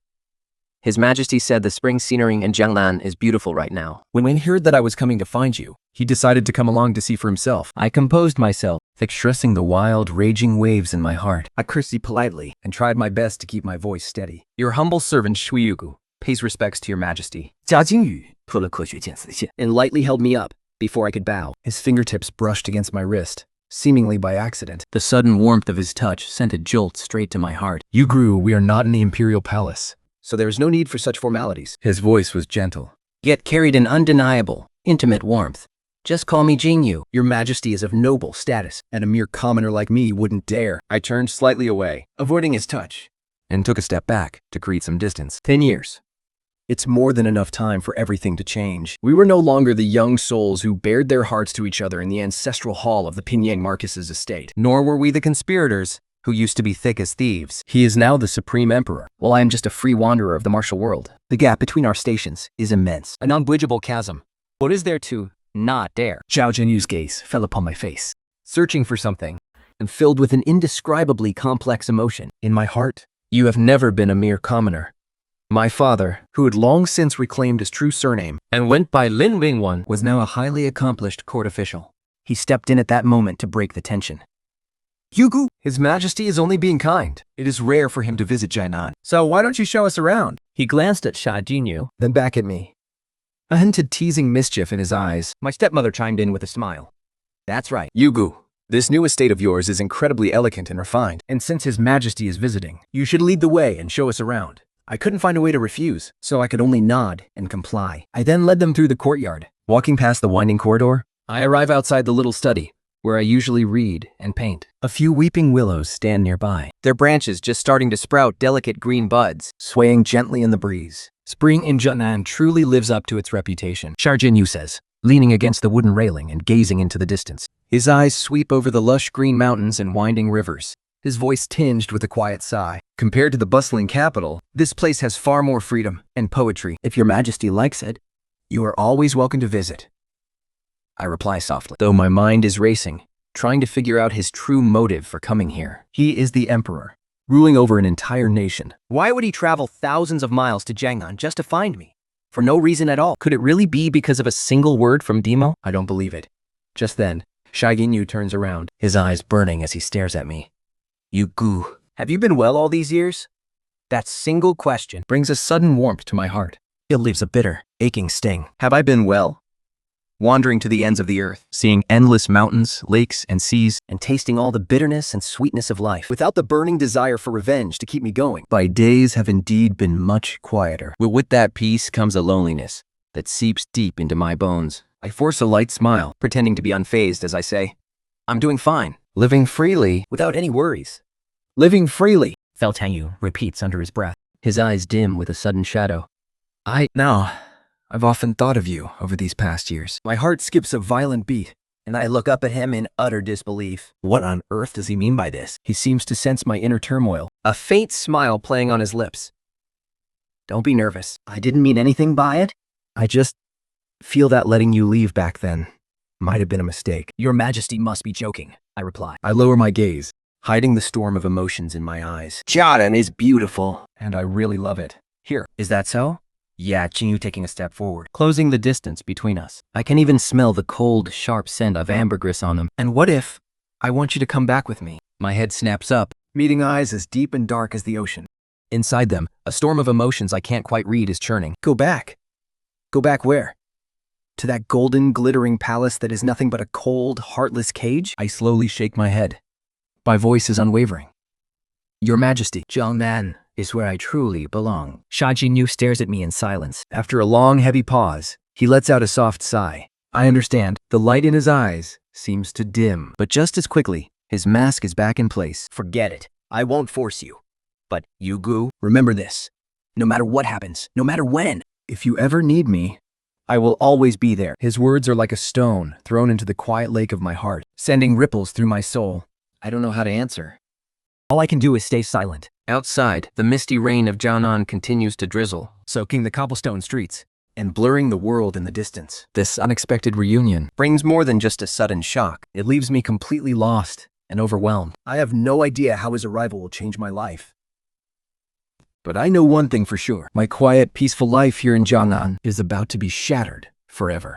[SPEAKER 1] "His Majesty said the spring scenery in Jiangnan is beautiful right now. When he heard that I was coming to find you, he decided to come along to see for himself." I composed myself, stressing the wild, raging waves in my heart. I curtsied politely and tried my best to keep my voice steady. "Your humble servant Shen Yugu pays respects to Your Majesty." Jia Jinyu 脱了科学见死线 and lightly held me up before I could bow. His fingertips brushed against my wrist, seemingly by accident. The sudden warmth of his touch sent a jolt straight to my heart. "Yugu, we are not in the imperial palace, so there is no need for such formalities." His voice was gentle, yet carried an undeniable, intimate warmth. "Just call me Jinyu. Your Majesty is of noble status, and a mere commoner like me wouldn't dare." I turned slightly away, avoiding his touch, and took a step back to create some distance. 10 years. It's more than enough time for everything to change. We were no longer the young souls who bared their hearts to each other in the ancestral hall of the Pingyang Marcus's estate. Nor were we the conspirators who used to be thick as thieves. He is now the supreme emperor, while I am just a free wanderer of the martial world. The gap between our stations is immense, an unbridgeable chasm. What is there to not dare? Zhao Jinyu's gaze fell upon my face, searching for something, and filled with an indescribably complex emotion. In my heart, you have never been a mere commoner. My father, who had long since reclaimed his true surname and went by Lin Wingwan, was now a highly accomplished court official. He stepped in at that moment to break the tension. "Yugu, His Majesty is only being kind. It is rare for him to visit Jianan. So why don't you show us around?" He glanced at Xia Jinyu, then back at me, a hint of teasing mischief in his eyes. My stepmother chimed in with a smile. "That's right. Yugu, this new estate of yours is incredibly elegant and refined, and since His Majesty is visiting, you should lead the way and show us around." I couldn't find a way to refuse, so I could only nod and comply. I then led them through the courtyard. Walking past the winding corridor, I arrive outside the little study, where I usually read and paint. A few weeping willows stand nearby, their branches just starting to sprout delicate green buds, swaying gently in the breeze. Spring in Jianan truly lives up to its reputation, Xiao Jinyu says, leaning against the wooden railing and gazing into the distance. His eyes sweep over the lush green mountains and winding rivers, his voice tinged with a quiet sigh. Compared to the bustling capital, this place has far more freedom and poetry. If Your Majesty likes it, you are always welcome to visit. I reply softly, though my mind is racing, trying to figure out his true motive for coming here. He is the emperor, ruling over an entire nation. Why would he travel thousands of miles to Jiangnan just to find me?
[SPEAKER 4] For no reason at all. Could it really be because of a single word from Demo?
[SPEAKER 1] I don't believe it. Just then, Shen Yugu turns around, his eyes burning as he stares at me.
[SPEAKER 4] Yugu, have you been well all these years? That single question
[SPEAKER 1] Brings a sudden warmth to my heart. It leaves a bitter, aching sting.
[SPEAKER 2] Have I been well? Wandering to the ends of the earth, seeing endless mountains, lakes, and seas,
[SPEAKER 4] and tasting all the bitterness and sweetness of life.
[SPEAKER 1] without the burning desire for revenge to keep me going.
[SPEAKER 2] my days have indeed been much quieter. But with that peace comes a loneliness that seeps deep into my bones. I force a light smile,
[SPEAKER 4] Pretending to be unfazed as I say, I'm doing fine.
[SPEAKER 2] living freely.
[SPEAKER 4] Without any worries.
[SPEAKER 1] Living freely.
[SPEAKER 4] Felt Yu repeats under his breath, his eyes dim with a sudden shadow.
[SPEAKER 1] Now, I've often thought of you over these past years. My heart skips a violent beat.
[SPEAKER 4] And I look up at him in utter disbelief.
[SPEAKER 1] What on earth does he mean by this? He seems to sense my inner turmoil.
[SPEAKER 4] A faint smile playing on his lips. Don't be nervous. I didn't mean anything by it.
[SPEAKER 1] I just feel that letting you leave back then might have been a mistake.
[SPEAKER 4] Your Majesty must be joking, I reply.
[SPEAKER 1] I lower my gaze, hiding the storm of emotions in my eyes.
[SPEAKER 4] Jordan is beautiful.
[SPEAKER 1] And I really love it. Here,
[SPEAKER 4] Is that so? Yeah, Jinyu taking a step forward, closing the distance between us. I can even smell the cold, sharp scent of ambergris on him.
[SPEAKER 1] and what if I want you to come back with me?
[SPEAKER 4] My head snaps up.
[SPEAKER 1] Meeting eyes as deep and dark as the ocean.
[SPEAKER 4] Inside them, a storm of emotions I can't quite read is churning.
[SPEAKER 1] Go back. Go back where? To that golden, glittering palace that is nothing but a cold, heartless cage?
[SPEAKER 2] I slowly shake my head.
[SPEAKER 1] My voice is unwavering. Your Majesty.
[SPEAKER 4] Jiangnan is where I truly belong. Shen Yugu stares at me in silence.
[SPEAKER 1] After a long, heavy pause, he lets out a soft sigh. I understand. The light in his eyes seems to dim, but just as quickly, his mask is back in place.
[SPEAKER 4] Forget it. I won't force you. But Yugu,
[SPEAKER 1] Remember this.
[SPEAKER 4] no matter what happens, no matter when,
[SPEAKER 1] If you ever need me, I will always be there. His words are like a stone thrown into the quiet lake of my heart, sending ripples through my soul. I don't know how to answer.
[SPEAKER 4] all I can do is stay silent.
[SPEAKER 2] Outside, the misty rain of Jiangnan continues to drizzle.
[SPEAKER 1] Soaking the cobblestone streets and blurring the world in the distance. This unexpected reunion
[SPEAKER 4] Brings more than just a sudden shock.
[SPEAKER 1] It leaves me completely lost and overwhelmed. I have no idea how his arrival will change my life. But I know one thing for sure. My quiet, peaceful life here in Jiangnan is about to be shattered forever.